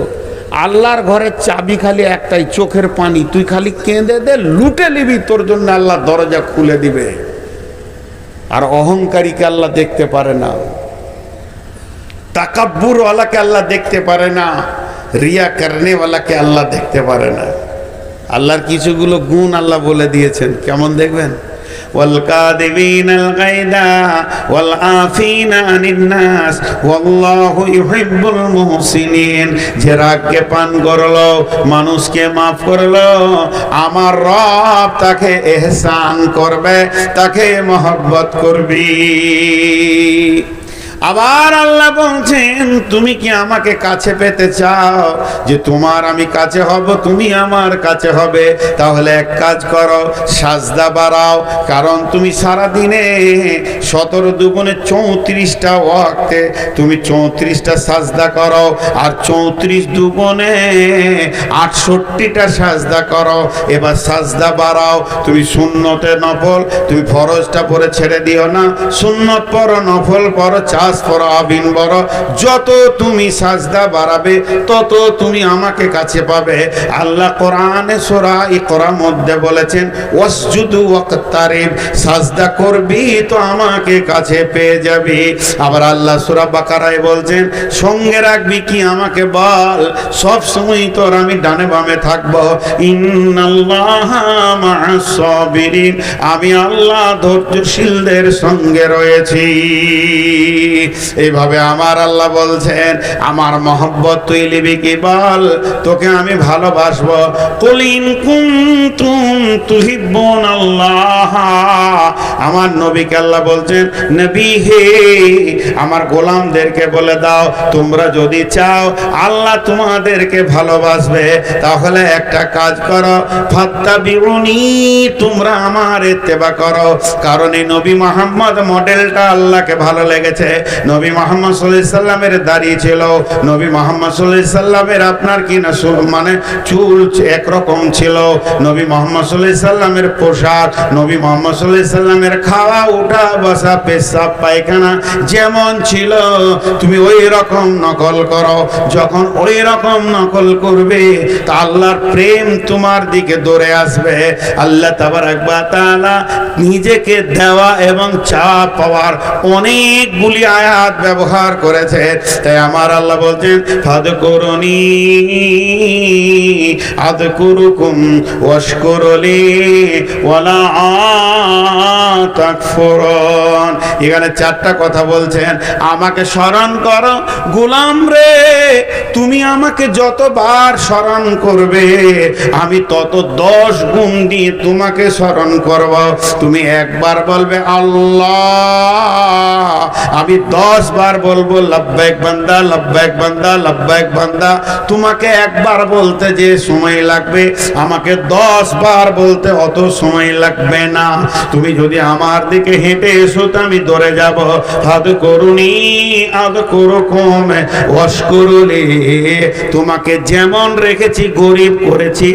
আল্লাহর ঘরের চাবি খালি একটাই, চোখের পানি। তুই খালি কেঁদে দে, লুটে নিবি, তোর জন্য আল্লাহ দরজা খুলে দিবে। আর অহংকারীকে আল্লাহ দেখতে পারে না, তাকাব্বুর ওয়ালাকে আল্লাহ দেখতে পারে না, রিয়া করনে ওয়ালাকে আল্লাহ দেখতে পারে না। আল্লাহর কিছুগুলো গুণ আল্লাহ বলে দিয়েছেন, কেমন দেখবেন। ওয়াল কাযিমিনাল গায়দা ওয়াল আফিনা আনিন নাস ওয়াল্লাহু ইউহিব্বুল মুহসিনিন। যে রাগকে পান করলো, মানুষকে মাফ করলো, আমার রব তাকে ইহসান করবে, তাকে মহব্বত করবি। আবার আল্লাহ বলছেন, তুমি কি আমাকে কাছে পেতে চাও, যে তোমার আমি কাছে হব, তুমি আমার কাছে হবে? তাহলে এক কাজ করো, সাজদা বাড়াও। কারণ তুমি সারা দিনে 17 দুগুণে 34টা ওয়াক্তে তুমি 34টা সাজদা করো, আর 34 দুগুণে 68টা সাজদা করো। এবার সাজদা বাড়াও। তুমি সুন্নতে নফল, তুমি ফরজটা পরে ছেড়ে দিও না, সুন্নত পড়ো, নফল পড়ো, পড়ো, আবিন বড়। যত তুমি সাজদা বাড়াবে, তত তুমি আমাকে কাছে পাবে। আল্লাহ কোরআনে সূরা ইকরার মধ্যে বলেছেন, ওয়াসজুদু ওয়াকতারিব, সাজদা করবি তো আমাকে কাছে পেয়ে যাবি। আবার আল্লাহ সূরা বাকারায় বলছেন, সঙ্গে রাখবি কি আমাকে বল, সব সময় তোর আমি ডানে বামে থাকবো। ইন্নাল্লাহা মা'আস সাবিরিন, আমি আল্লাহ ধৈর্যশীলদের সঙ্গে রয়েছি। এইভাবে আমার আল্লাহ বলছেন, আমার মহব্বত তুই নিবি কি বল, তোকে আমি ভালোবাসবো। কুল ইন কুনতুম তুহিব্বুনাল্লাহ, আমার নবীকে আল্লাহ বলছেন, নবী হে আমার গোলামদেরকে বলে দাও, তোমরা যদি চাও আল্লাহ তোমাদেরকে ভালোবাসবে, তাহলে একটা কাজ করো, ফাত্তাবিউনি, তোমরা আমার ইত্তেবা করো। কারণ এই নবী মুহাম্মদ মডেলটা আল্লাহকে ভালো লেগেছে। নবী মুহাম্মদ সাল্লাল্লাহু আলাইহি সাল্লামের দাড়ি ছিল, নবী মুহাম্মদ সাল্লাল্লাহু আলাইহি সাল্লামের আপনার কি না মানে চুল একরকম ছিল, নবী মুহাম্মদ সাল্লাল্লাহু আলাইহি সাল্লামের পোশাক, নবী মুহাম্মদ সাল্লাল্লাহু আলাইহি সাল্লামের খাওয়া উঠা বসা পেশাব পায়খানা যেমন ছিল তুমি ওই রকম নকল করো। যখন ওই রকম নকল করবে তা আল্লাহর প্রেম তোমার দিকে দৌড়ে আসবে। আল্লাহ তাবারক ওয়া তাআলা নিজেকে দেওয়া এবং চাওয়া পাওয়ার অনেকগুলি আয়াত ব্যবহার করেছে। তাই আমার আল্লাহ বলছেন ফাদকুরুনি আযকুরুকুম ওয়াশকুরুলি ওয়ালা তাকফুরুন। এখানে চারটা কথা বলছেন, আমাকে স্মরণ করো গোলাম রে, তুমি আমাকে যতবার স্মরণ করবে আমি তত 10 গুণ দিয়ে তোমাকে স্মরণ করব। তুমি একবার বলবে আল্লাহ, আমি 10 বার বলবো লব্বাইক বান্দা লব্বাইক বান্দা লব্বাইক বান্দা। তোমাকে একবার বলতে যে সময় লাগবে আমাকে 10 বার বলতে অত সময় লাগবে না। তুমি যদি আমার দিকে হেঁটে এসো তো আমি দৌড়ে যাব। ফাদকুরুনি আযকুরুকুম ওয়াশকুরুলি, তোমাকে যেমন রেখেছি গরিব করেছি,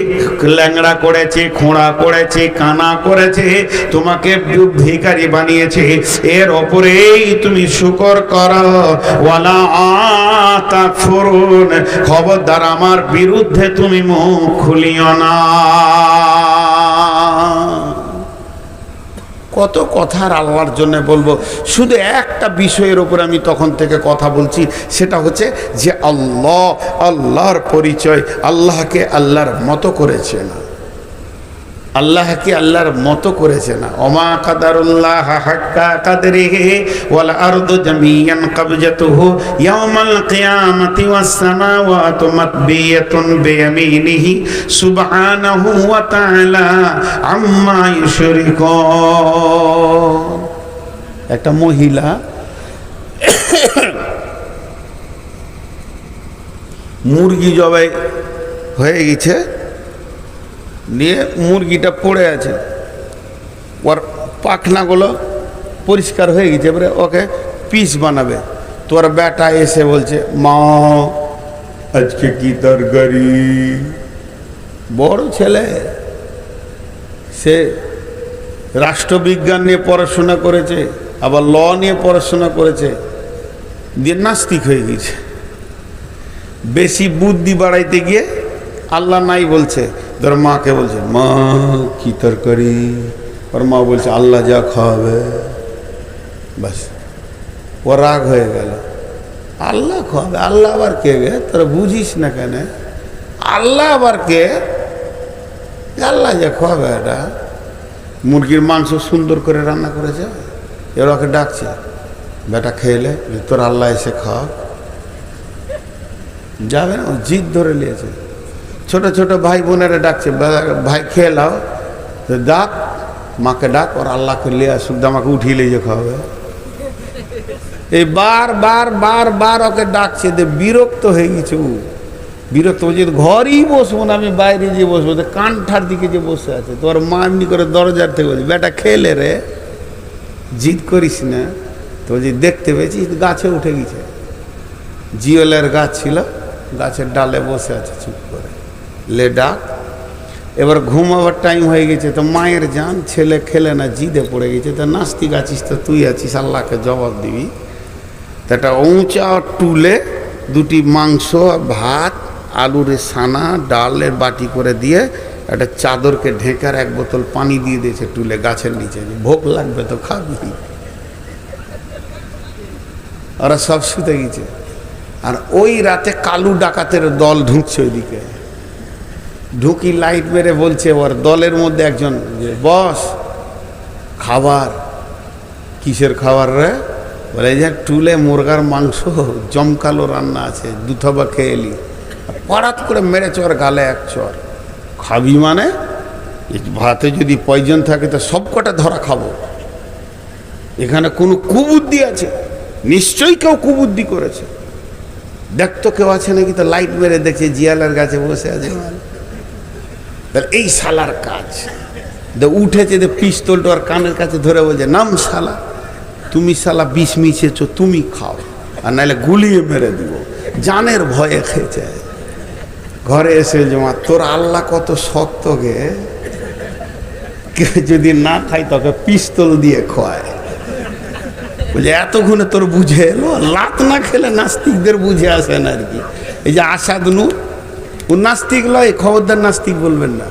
ল্যাংড়া করেছি, খোঁড়া করেছি, কানা করেছি, তোমাকে ভিখারি বানিয়েছি, এর ওপরেই তুমি শুকর করো। ওয়ালা তাকফুরুন, খবরদার আমার বিরুদ্ধে তুমি মুখ খুলিও না। কত কথার আল্লাহর জন্য বলবো, শুধু একটা বিষয়ের উপর আমি তখন থেকে কথা বলছি, সেটা হচ্ছে যে আল্লাহ, আল্লাহর পরিচয়, আল্লাহকে আল্লাহর মতো করেছে না, আল্লাহকে আল্লাহর মতো করেছে না। ওমা কাদারুল্লাহ হাক্কা কাদরিহি ওয়াল আরদু জামিয়ান কবজাতুহু ইয়াউমাল কিয়ামাতি ওয়াস সামাওয়াতু মাতবিয়াতুন বিয়ামিনিহি সুবহানাহু ওয়া তাআলা আম্মা ইউশরিকুন। একটা মহিলা মুরগি জবাই হয়ে গেছে, নিয়ে মুরগিটা পড়ে আছে, ওর পাখনাগুলো পরিষ্কার হয়ে গেছে, এবারে ওকে পিস বানাবে। তোর বেটা এসে বলছে মা আজকে কি তরকারি। বড় ছেলে, সে রাষ্ট্রবিজ্ঞান নিয়ে পড়াশোনা করেছে, আবার ল নিয়ে পড়াশোনা করেছে, দিয়ে নাস্তিক হয়ে গেছে। বেশি বুদ্ধি বাড়াইতে গিয়ে আল্লাহ নাই বলছে, তোর মাকে বলছে মা কি তরকারি, ওর মা বলছে আল্লাহ যা খাওয়াবে। বাস ও রাগ হয়ে গেল, আল্লাহ খাওয়াবে, আল্লাহ আবার কে গে, তোরা বুঝিস না কেন, আল্লাহ আবার কে, আল্লাহ যা খাওয়াবে। এটা মুরগির মাংস সুন্দর করে রান্না করেছে, এবার ওকে ডাকছে, বেটা খেলে তোর আল্লাহ এসে খাওয়া যাবে না, জিদ ধরে নিয়েছে। ছোট ছোট ভাই বোনেরা ডাকছে, ভাই খেয়ে লাও, ডাক মাকে ডাক, ওর আল্লাহকে লিয়ে আসুক, আমাকে উঠিয়ে লিয়ে খাওয়াবে। এই বার বার বার বার ওকে ডাকছে, বিরক্ত হয়ে গেছে। ও বিরক্ত বলছে ঘরেই বসবো না, আমি বাইরে গিয়ে বসবো। কানঠার দিকে যে বসে আছে, তোর মা এমনি করে দরজার থেকে বলছে বেটা খেলে রে, জিদ করিস না। তো বলছি দেখতে পেয়েছি গাছে উঠে গেছে, জিওলের গাছ ছিল, গাছের ডালে বসে আছে চুপ করে, লে ডাক। এবার ঘুমাবার টাইম হয়ে গেছে, তো মায়ের জান, ছেলে খেলে না, জিদে পড়ে গেছে। তো নাস্তিক আছিস তো তুই আছিস, আল্লাহকে জবাব দিবি। তো একটা উঁচা টুলে দুটি মাংস, ভাত, আলুর সানা, ডালের বাটি করে দিয়ে একটা চাদরকে ঢেকার 1 বোতল পানি দিয়ে দিয়েছে টুলে গাছের নিচে, ভোগ লাগবে তো খাবি। ওরা সব শুতে গেছে, আর ওই রাতে কালু ডাকাতের দল ঢুকছে ওইদিকে। ঢুকি লাইট মেরে বলছে ওর দলের মধ্যে একজন, যে বস খাবার। কিসের খাবার রে? বলে যে টুলে মুরগার মাংস জমকালো রান্না আছে, 2 থাবা খেয়ে এলি। পরাত করে মেরেছে ওর গালে 1 চর। খাবি মানে? ভাতে যদি পয়জন থাকে তো সব কটা ধরা খাবো। এখানে কোনো কুবুদ্ধি আছে, নিশ্চয়ই কেউ কুবুদ্ধি করেছে। দেখতো কেউ আছে নাকি, তো লাইট মেরে দেখছে জিয়ালের গাছে বসে আছে। তাহলে এই শালার কাজ। উঠেছে, পিস্তলটা আর কানের কাছে ধরে বলছে নাম শালা, তুমি শালা বিষ মিশিয়েছ, তুমি খাও, আর নাহলে গুলিয়ে মেরে দিব। জানের ভয়ে খেয়েছে। ঘরে এসে জমা, তোর আল্লাহ কত শক্ত গে, কেউ যদি না খাই তোকে পিস্তল দিয়ে খোয়ায়। বলে এতক্ষণে তোর বুঝে এলো, লাত না খেলে নাস্তিকদের বুঝে আসে না আর কি। এই যে আসাদ নূর, ও নাস্তিক লয়, খবরদার নাস্তিক বলবেন না।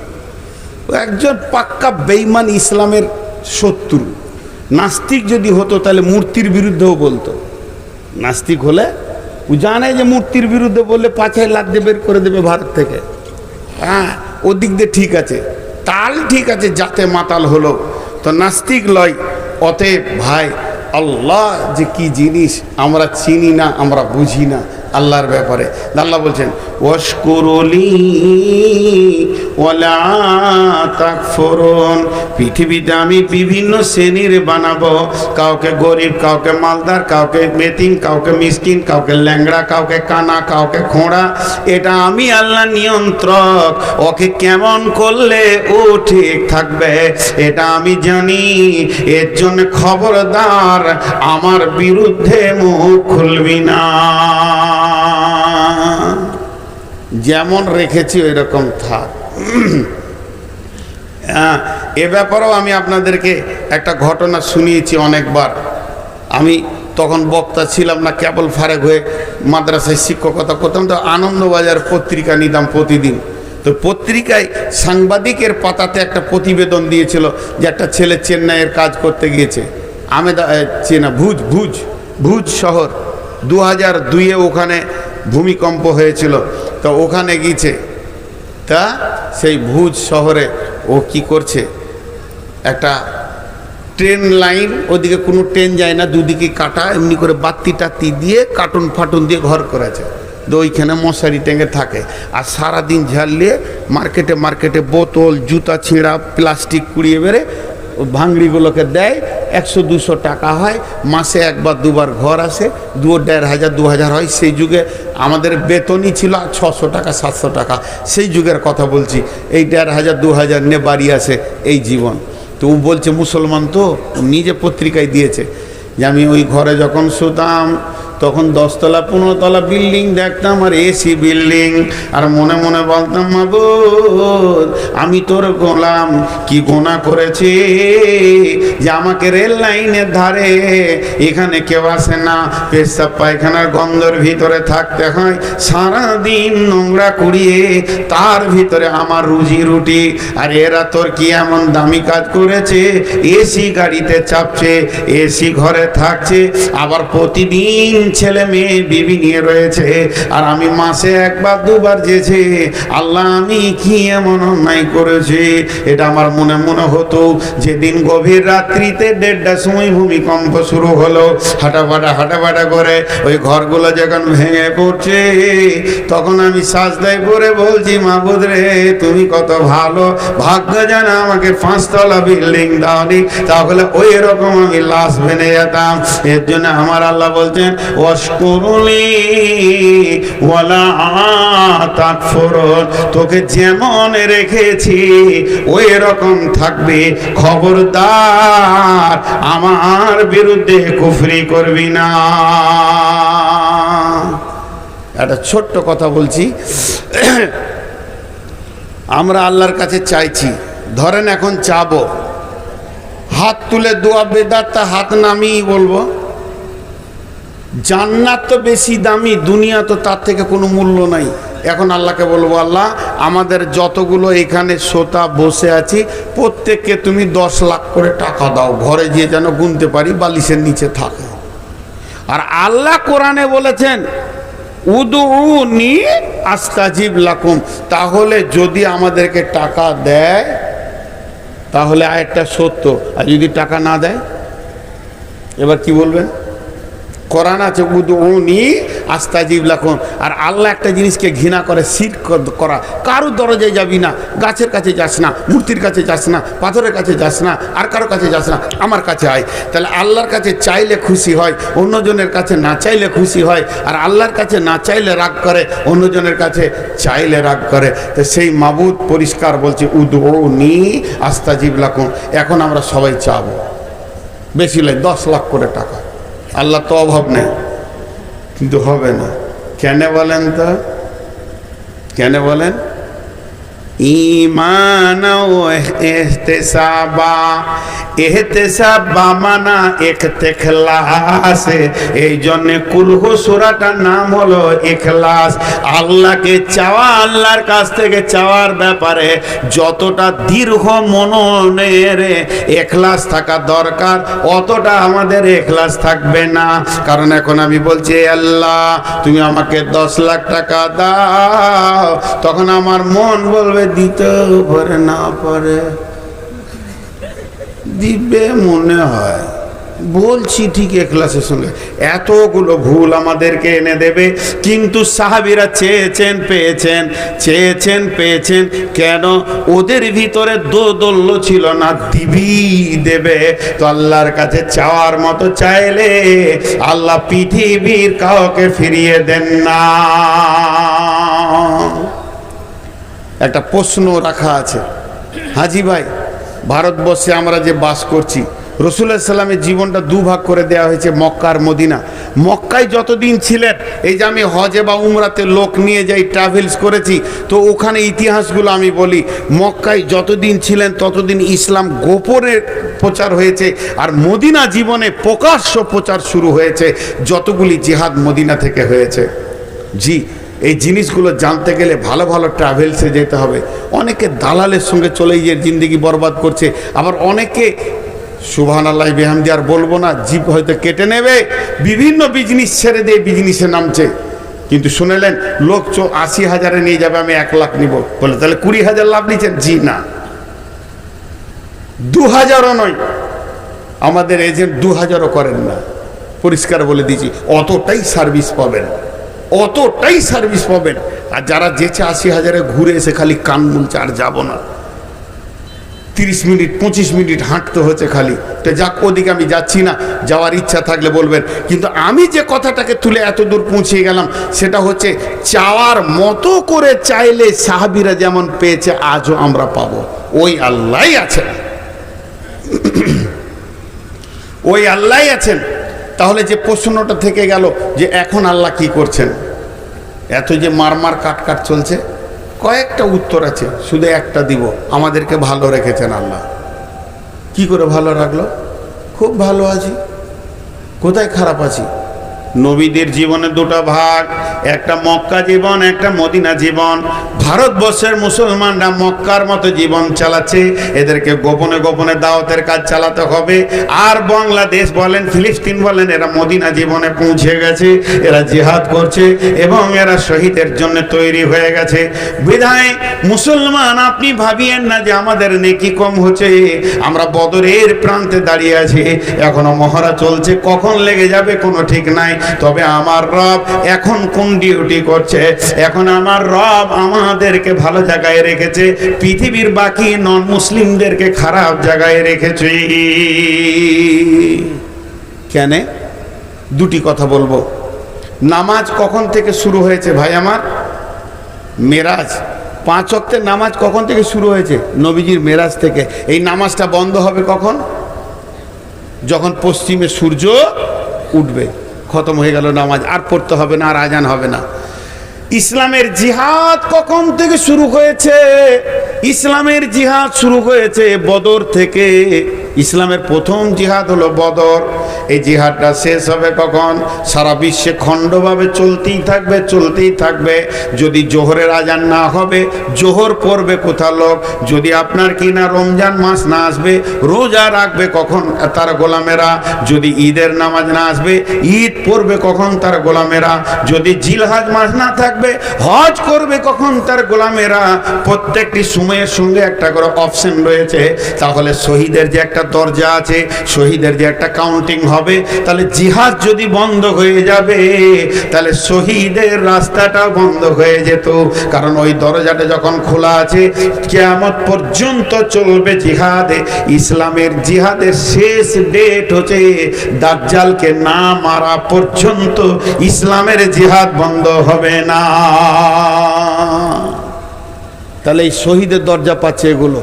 ও একজন পাক্কা বেঈমান, ইসলামের শত্রু। নাস্তিক যদি হতো তাহলে মূর্তির বিরুদ্ধেও বলতো। নাস্তিক হলে ও জানে যে মূর্তির বিরুদ্ধে বললে পাছায় লাত দিয়ে বের করে দেবে ভারত থেকে। হ্যাঁ, ওদিক দিয়ে ঠিক আছে, তাল ঠিক আছে, যাতে মাতাল হলো। তো নাস্তিক লয়। অতএব ভাই, আল্লাহ যে কি জিনিস আমরা চিনি না, আমরা বুঝি না আল্লাহর ব্যাপারে। আল্লাহ বলছেন ওয়াশকুরুলি ওয়ালা তাকফুরুন। পৃথিবীতে আমি বিভিন্ন শ্রেণীর বানাবো, কাউকে গরিব, কাউকে মালদার, কাউকে মেতিম, কাউকে মিসকিন, কাউকে ল্যাংড়া, কাউকে কানা, কাউকে খোঁড়া। এটা আমি আল্লাহ নিয়ন্ত্রক। ওকে কেমন করলে ও ঠিক থাকবে এটা আমি জানি। এর জন্য খবরদার আমার বিরুদ্ধে মুখ খুলবি না। যেমন রেখেছি ওই রকম থাক। এ ব্যাপারেও আমি আপনাদেরকে একটা ঘটনা শুনিয়েছি অনেকবার। আমি তখন বক্তা ছিলাম না, কেবল ফারেক হয়ে মাদ্রাসায় শিক্ষকতা করতাম। তো আনন্দবাজার পত্রিকা নিতাম প্রতিদিন। তো পত্রিকায় সাংবাদিকের পাতাতে একটা প্রতিবেদন দিয়েছিল যে একটা ছেলে চেন্নাইয়ের কাজ করতে গিয়েছে। ভুজ শহর 2002-এ ওখানে ভূমিকম্প হয়েছিল। তো ওখানে গিয়েছে। তা সেই ভুজ শহরে ও কি করছে, একটা ট্রেন লাইন, ওদিকে কোনো ট্রেন যায় না, দুদিকে কাটা, এমনি করে বাতি টাতি দিয়ে কার্টুন ফাটুন দিয়ে ঘর করেছে। তো ওইখানে মশারি টেঙে থাকে। আর সারাদিন ঝালিয়ে মার্কেটে মার্কেটে বোতল, জুতা ছিঁড়া, প্লাস্টিক কুড়িয়ে বেড়ে ভাঙড়িগুলোকে দেয়। 100-200 টাকা হয়, মাসে একবার দুবার ঘর আসে, 2,500-2,000 হয়। সেই যুগে আমাদের বেতনই ছিল 600 টাকা 700 টাকা, সেই যুগের কথা বলছি। এই 1,500-2,000 নিয়ে বাড়ি আসে, এই জীবন। তো ও বলছে মুসলমান, তো নিজে পত্রিকায় দিয়েছে যে আমি ওই ঘরে যখন শুতাম তখন 10তলা 15তলা বিল্ডিং দেখতাম, আর এসি বিল্ডিং, আর মনে মনে বলতাম মাবুদ আমি তোর গোলাম, কি গুনাহ করেছি যে আমাকে রেল লাইনের ধারে এখানে কেউ আসে না, পেশাব পায়খানার গন্ধর ভিতরে থাকতে হয়, সারাদিন নোংরা কুড়িয়ে তার ভিতরে আমার রুজি রুটি। আর এরা তোর কি এমন দামি কাজ করেছে, এসি গাড়িতে চাপছে, এসি ঘরে থাকছে, আবার প্রতিদিন ছেলে মেয়ে বিবি নিয়ে রয়েছে, আর আমি মাসে একবার দুবার যেছে। আল্লাহ আমি কি এমন অন্যায় করেছি। এটা আমার মনে মনে হতো। যেদিন গভীর রাত্রিতে 1:30টার সময় ভূমিকম্প শুরু হলো, হাঁটাফাটা করে ওই ঘরগুলো যখন ভেঙে পড়ছে, তখন আমি সাজদায় পড়ে বলছি মাবুদ রে তুমি কত ভালো, ভাগ্য জানা আমাকে 5তলা বিল্ডিং দাওনি, তাহলে ওই রকম আমি লাশ ভেঙে যেতাম। এর জন্য আমার আল্লাহ বলছেন ওয়াশকুরুলি ওয়ালা তাকফুরুন। তোকে যেমন রেখেছি ওই রকম থাকবে, খবরদার আমার বিরুদ্ধে কুফরি করবি না। একটা ছোট্ট কথা বলছি। আমরা আল্লাহর কাছে চাইছি, ধরেন এখন চাবো, হাত তুলে দোয়া বেদাত, তা হাত নামিয়ে বলবো জান্নাত তো বেশি দামি, দুনিয়া তো তার থেকে কোনো মূল্য নাই। এখন আল্লাহকে বলবো আল্লাহ আমাদের যতগুলো এখানে শ্রোতা বসে আছি প্রত্যেককে তুমি 10 লাখ করে টাকা দাও, ঘরে গিয়ে যেন গুনতে পারি বালিশের নিচে থাকে। আর আল্লাহ কোরআনে বলেছেন উদউনি আস্তাজিব লাকুম। তাহলে যদি আমাদেরকে টাকা দেয় তাহলে আরেকটা সত্য, আর যদি টাকা না দেয় এবার কি বলবেন? কোরআন আছে উদউনি আস্তাজিব লাকুম। আর আল্লাহ একটা জিনিসকে ঘৃণা করে, শিরক করা। কারো দরজায় যাবি না, গাছের কাছে যাস না, মূর্তির কাছে যাস না, পাথরের কাছে যাস না, আর কারো কাছে যাস না, আমার কাছে আয়। তাহলে আল্লাহর কাছে চাইলে খুশি হয়, অন্যজনের কাছে না চাইলে খুশি হয়। আর আল্লাহর কাছে না চাইলে রাগ করে, অন্যজনের কাছে চাইলে রাগ করে। তো সেই মাবুদ পরিষ্কার বলছে উদউনি আস্তাজিব লাকুম। এখন আমরা সবাই চাবো, বেশি লাগে 10 লাখ করে টাকা। আল্লাহ তো অভাব নেই, কিন্তু হবে না। কেন বলেন তো, কেন বলেন? ঈমান ও ইহতিসাবা, ইহতিসাবা মানা ইখতিলাস। এই জন্য কুলহু সূরাটার নাম হলো ইখলাস। আল্লাহকে চাওয়া, আল্লাহর কাছ থেকে চাওয়ার ব্যাপারে যতটা দীর্ঘ মননের ইখলাস থাকা দরকার, অতটা আমাদের ইখলাস থাকবে না। কারণ এখন আমি বলছি, আল্লাহ তুমি আমাকে 10 লাখ টাকা দাও, তখন আমার মন বলবে দিতে পারে না পারে, দিবে মনে হয়, বলছি ঠিক ইখলাসের সঙ্গে। এতগুলো ভুল আমাদেরকে এনে দেবে। কিন্তু সাহাবীরা চেয়েছেন পেয়েছেন, চেয়েছেন পেয়েছেন। কেন? ওদের ভিতরে দোদল্য ছিল না, দিবি দেবে। তো আল্লাহর কাছে চাওয়ার মতো চাইলে আল্লাহ পৃথিবীর কাউকে ফিরিয়ে দেন না। একটা প্রশ্ন রাখা আছে, হাজি ভাই, ভারতবর্ষে আমরা যে বাস করছি, রাসূলুল্লাহ সাল্লামের জীবনটা দুভাগ করে দেওয়া হয়েছে, মক্কা আর মদিনা। মক্কায় যতদিন ছিলেন, এই যে আমি হজে বা উমরাতে লোক নিয়ে যাই, ট্রাভেলস করেছি, তো ওখানে ইতিহাসগুলো আমি বলি। মক্কায় যতদিন ছিলেন ততদিন ইসলাম গোপনে প্রচার হয়েছে, আর মদিনা জীবনে প্রকাশ্য প্রচার শুরু হয়েছে। যতগুলি জিহাদ মদিনা থেকে হয়েছে। জি, এই জিনিসগুলো জানতে গেলে ভালো ভালো ট্রাভেলসে যেতে হবে। অনেকে দালালের সঙ্গে চলে গিয়ে জিন্দেগি বরবাদ করছে, আবার অনেকে সুবহানাল্লাহ বিহামদি আর বলবো না, জিভ হয়তো কেটে নেবে, বিভিন্ন বিজনেস ছেড়ে দিয়ে বিজনেসে নামছে। কিন্তু শুনেলেন লোক 80,000-এ নিয়ে যাবে, আমি 1 লাখ নিব, বলে তাহলে 20,000 লাভ নিচ্ছেন? জি না, 2,000ও নয়। আমাদের এজেন্ট 2,000ও করেন না, পরিষ্কার বলে দিয়েছি। অতটাই সার্ভিস পাবেন, অতটাই সার্ভিস পাবেন। আর যারা যেছে 80,000-এ ঘুরে এসে খালি কান মুলছে, আর যাব না, 30 মিনিট 25 মিনিট হাঁটতে হচ্ছে খালি। তো যাক, ওদিকে আমি যাচ্ছি না, যাওয়ার ইচ্ছা থাকলে বলবেন। কিন্তু আমি যে কথাটাকে তুলে এত দূর পৌঁছে গেলাম, সেটা হচ্ছে চাওয়ার মতো করে চাইলে সাহাবীরা যেমন পেয়েছে, আজও আমরা পাবো। ওই আল্লাহই আছেন, ওই আল্লাহই আছেন। তাহলে যে প্রশ্নটা থেকে গেল যে এখন আল্লাহ কি করছেন, এত যে মারমার কাট চলছে, কয়েকটা উত্তর আছে, শুধু একটা দিব। আমাদেরকে ভালো রেখেছেন আল্লাহ। কি করে ভালো রাখলো? খুব ভালো আছি। কোথায় খারাপ আছি? নবীদের জীবনে দুটো ভাগ, একটা মক্কা জীবন, একটা মদিনা জীবন। ভারতবর্ষের মুসলমানরা মক্কার মতো জীবন চালাচ্ছে, এদেরকে গোপনে গোপনে দাওয়াতের কাজ চালাতে হবে। আর বাংলাদেশ বলেন, ফিলিস্তিন বলেন, এরা মদিনা জীবনে পৌঁছে গেছে, এরা জিহাদ করছে এবং এরা শহীদের জন্য তৈরি হয়ে গেছে। বিধায় মুসলমান, আপনি ভাবিয়েন না যে আমাদের নেকি কম হচ্ছে। আমরা বদরের প্রান্তে দাঁড়িয়ে আছি, এখনো মহড়া চলছে, কখন লেগে যাবে কোনো ঠিক নাই। তবে আমার রব এখন কোন ডিউটি করছে? এখন আমার রব আমাদেরকে ভালো জায়গায় রেখেছে, পৃথিবীর বাকি নন মুসলিমদেরকে খারাপ জায়গায় রেখেছে। কেন? দুটি কথা বলবো। নামাজ কখন থেকে শুরু হয়েছে ভাই আমার? মেরাজ, 5 ওয়াক্তের নামাজ কখন থেকে শুরু হয়েছে? নবীজির মেরাজ থেকে। এই নামাজটা বন্ধ হবে কখন? যখন পশ্চিমে সূর্য উঠবে, খতম হয়ে গেল নামাজ, আর পড়তে হবে না, আর আজান হবে না। ইসলামের জিহাদ কখন থেকে শুরু হয়েছে? ইসলামের জিহাদ শুরু হয়েছে বদর থেকে। ইসলামের প্রথম জিহাদ হলো বদর। এই জিহাদটা শেষ হবে কখন? সারা বিশ্বে খণ্ডভাবে চলতেই থাকবে, চলতেই থাকবে। যদি জোহরের আজান না হবে, জোহর পড়বে কোথা লোক? যদি আপনার কিনা রমজান মাস না আসবে, রোজা রাখবে কখন তার গোলামেরা? যদি ঈদের নামাজ না আসবে, ঈদ পড়বে কখন তার গোলামেরা? যদি জিলহজ মাস না থাকবে, হজ করবে কখন তার গোলামেরা? প্রত্যেকটি সময়ের সঙ্গে একটা করে অপশন রয়েছে। তাহলে শহীদের যে একটা দরজা আছে, শহীদের যে একটা কাউন্টিং হবে, তাহলে জিহাদ যদি বন্ধ হয়ে যাবে, তাহলে শহীদের রাস্তাটা বন্ধ হয়ে যেত। কারণ ওই দরজাটা যখন খোলা আছে, কিয়ামত পর্যন্ত চলবে জিহাদে। ইসলামের জিহাদের শেষ ডেট হচ্ছে দাজ্জালকে না মারা পর্যন্ত ইসলামের জিহাদ বন্ধ হবে না। তাহলে এই শহীদের দরজা পাচ্ছে এগুলো,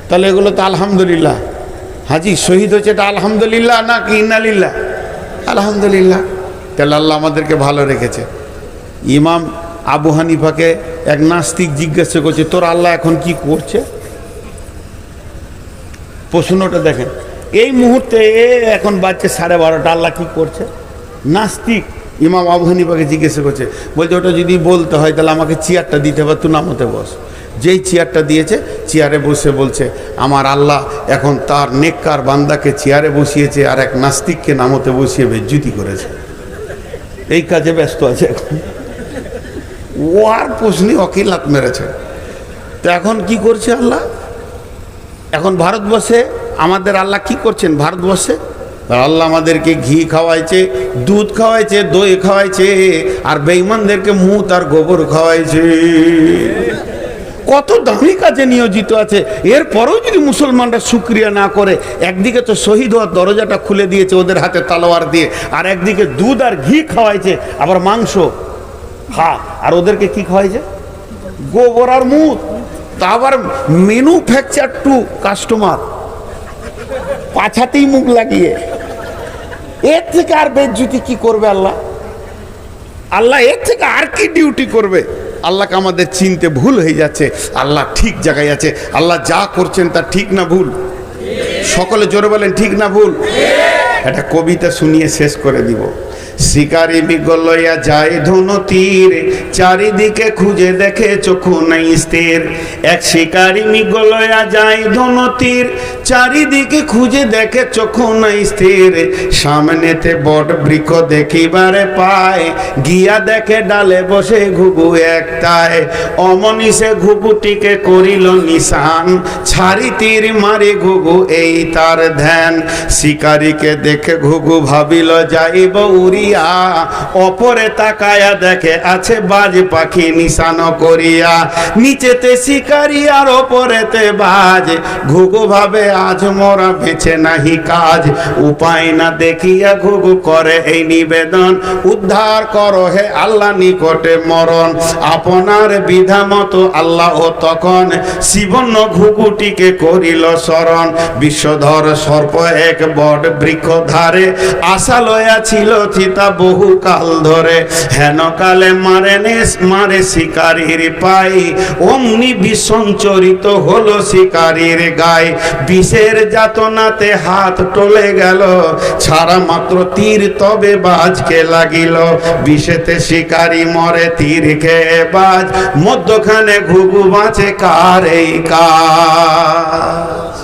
তাহলে এগুলো তো আলহামদুলিল্লাহ। হাজি শহীদ হচ্ছে, এটা আলহামদুলিল্লাহ না কি ইন্নালিল্লাহ? আলহামদুলিল্লাহ। তাহলে আল্লাহ আমাদেরকে ভালো রেখেছে। ইমাম আবু হানিফাকে এক নাস্তিক জিজ্ঞাসা করছে, তোর আল্লাহ এখন কি করছে? প্রশ্নটা দেখেন, এই মুহূর্তে এখন বাজছে 12:30, আল্লাহ কি করছে? নাস্তিক ইমাম আবু হানিফাকে জিজ্ঞাসা করছে, বলছে ওটা যদি বলতে হয় তাহলে আমাকে চেয়ারটা দিতে হবে, তুই নামতে বস। যেই চেয়ারটা দিয়েছে, চেয়ারে বসে বলছে, আমার আল্লাহ এখন তার নেককার বান্দাকে চেয়ারে বসিয়েছে আর এক নাস্তিককে নামতে বসিয়ে বেজ্জুতি করেছে। এই কাজে ব্যস্ত আছে এখন। ও আর প্রশ্নে অকিলাত মেরেছে। তো এখন কি করছে আল্লাহ? এখন ভারতবর্ষে আমাদের আল্লাহ কি করছেন? ভারতবর্ষে আল্লাহ আমাদেরকে ঘি খাওয়াইছে, দুধ খাওয়াইছে, দই খাওয়াইছে, আর বেঈমানদেরকে মুত আর গোবর খাওয়াইছে। কত দামি কাজে নিয়োজিত আছে। এরপরেও যদি মুসলমানরা শুকরিয়া না করে, একদিকে তো শহীদ হওয়ার দরজাটা খুলে দিয়েছে ওদের হাতে তলোয়ার দিয়ে, আর একদিকে দুধ আর ঘি খাওয়াইছে, আবার মাংস আর ওদেরকে কি খাওয়াইছে? গোবর আর মুত। তা আবার ম্যানুফ্যাকচার টু কাস্টমার, পাছাতেই মুখ লাগিয়ে। এর থেকে আর বেজ্জতি কি করবে আল্লাহ? আল্লাহ এর থেকে আর কি ডিউটি করবে? আল্লাহকে আমাদের চিনতে ভুল হয়ে যাচ্ছে। আল্লাহ ঠিক জায়গায় আছে। আল্লাহ যা করছেন তা ঠিক না ভুল? সকলে জোরে বলেন, ঠিক না ভুল? একটা কবিতা শুনিয়ে শেষ করে দিব। শিকারি মৃগ লইয়া যায় ধনু তীর, চারিদিকে খুঁজে দেখে চক্ষু নাই স্থির। এক শিকারি মৃগ লইয়া যায় ধনু তীর, চারিদিকে খুঁজে দেখে চক্ষু নাই স্থির। সামনেতে বট বৃক্ষ দেখিবারে পায়, গিয়া দেখে ডালে বসে ঘুঘু একটায়। অমনিশে ঘুঘুটিকে করিল নিশান, ছাড়ি তীর মারি ঘুঘু এই তার ধ্যান। শিকারীকে দেখে ঘুঘু ভাবিল যাইব উড়িয়া, অপরে তাকায়া দেখে আছে বাজ পাখি নিশানো করিয়া। নিচেতে শিকারি আর অপরেতে বাজ, ঘুঘু ভাবে আজ মোরা বেঁচে নাহি কাজ। উপায় না দেখিয়া ঘুঘু করে এই নিবেদন, উদ্ধার করো হে আল্লাহ নিকটে মরণ। আপনার বিধা মতো আল্লাহ তখন শিবন্য ঘুঘুটিকে করিল শরণ। বিশ্বধর সর্প এক বট বৃক্ষ ধারে, আশা লয়া ছিল চিতা বহু কাল ধরে। হেন কালে মারে শিকারীর পাই, অমনি বিসঞ্চরিত হলো শিকারীর গায়ে। বিষের যাতনাতে হাত টলে গেল, ছাড়া মাত্র তীর তবে বাজকে লাগিল। বিষেতে শিকারী মরে তীর খেয়ে বাজ, মধ্যখানে ঘুঘু বাঁচে কার এই কাজ?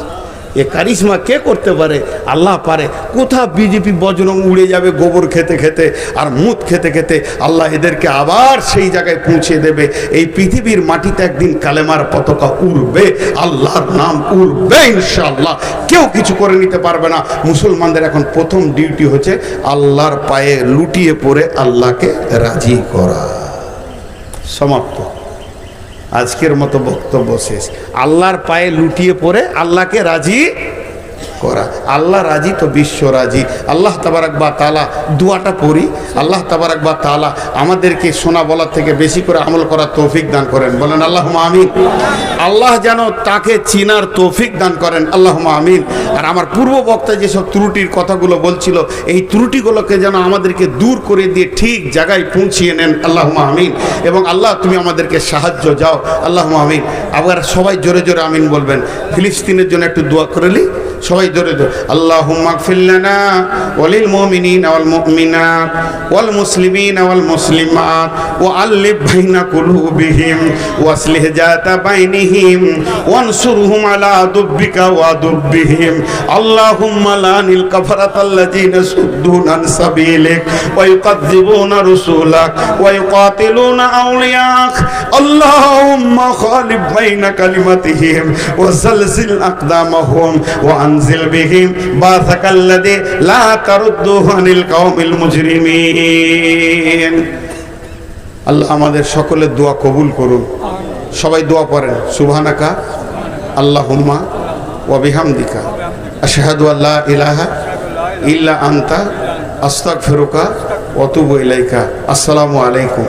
এ কারিশমা কে করতে পারে? আল্লাহ পারে। কোথা বিজেপি বজরং উড়ে যাবে গোবর খেতে খেতে আর মুত খেতে খেতে, আল্লাহ এদেরকে আবার সেই জায়গায় পৌঁছে দেবে। এই পৃথিবীর মাটিতে একদিন কালেমার পতাকা উড়বে, আল্লাহর নাম উড়বে ইনশাআল্লাহ। কেউ কিছু করে নিতে পারবে না। মুসলমানদের এখন প্রথম ডিউটি হচ্ছে আল্লাহর পায়ে লুটিয়ে পড়ে আল্লাহকে রাজি করা। সমাপ্ত। আজকের মতো বক্তব্য শেষ। আল্লাহর পায়ে লুটিয়ে পড়ে আল্লাহকে রাজি করা। আল্লাহ রাজি তো বিশ্ব রাজি। আল্লাহ তাবারাক বা তাআলা দোয়াটা পড়ি। আল্লাহ তাবারাক বা তাআলা আমাদেরকে শোনা বলার থেকে বেশি করে আমল করার তৌফিক দান করেন। বলেন আল্লাহুম্মা আমিন। আল্লাহ যেন তাকে চিনার তৌফিক দান করেন। আল্লাহুম্মা আমিন। আর আমার পূর্ব বক্তা যেসব ত্রুটির কথাগুলো বলছিল, এই ত্রুটিগুলোকে যেন আমাদেরকে দূর করে দিয়ে ঠিক জায়গায় পৌঁছিয়ে নেন। আল্লাহুম্মা আমিন। এবং আল্লাহ তুমি আমাদেরকে সাহায্য যাও। আল্লাহুম্মা আমিন। আবার সবাই জোরে জোরে আমিন বলবেন। ফিলিস্তিনের জন্য একটু দোয়া করে নি সবাই জোরে জোরে। আল্লাহুম্মা গফির লানা ওয়ালিল মুমিনিনা ওয়াল মুমিনাত ওয়াল মুসলিমিনা ওয়াল মুসলিমাত ওয়া আল্লিফ বাইনা কুলুবিহিম ওয়াসলিহ যাতা বাইনিহিম ওয়ানসুরহুম আলা দুব্বিকা ওয়া দুব্বিহিম। আল্লাহুম্মা লানিল কাফারাতাল্লাযিনা সুদ্দুনা আন সাবিলিক ওয়া ইউকাযযিবুনা রাসূলাক ওয়া ইউকাতিলুনা আউলিয়াক। আল্লাহুম্মা খালিফ বাইনা কালিমাতিহিম ওয়া জালজিল আকদামাহুম ওয়া আনজিল বিহিম বাসাকাল্লাযী লা তারুদ্দুহু আনিল কওমিল মুজরিমিন। আল্লাহ আমাদের সকলের দোয়া কবুল করুন। সবাই দোয়া পড়েন। সুবহানাকা আল্লাহুম্মা ওয়া বিহামদিকা আশহাদু আল্লা ইলাহা ইল্লা আনতা আস্তাগফিরুকা ওয়া আতুবু ইলাইকা। আসসালামু আলাইকুম।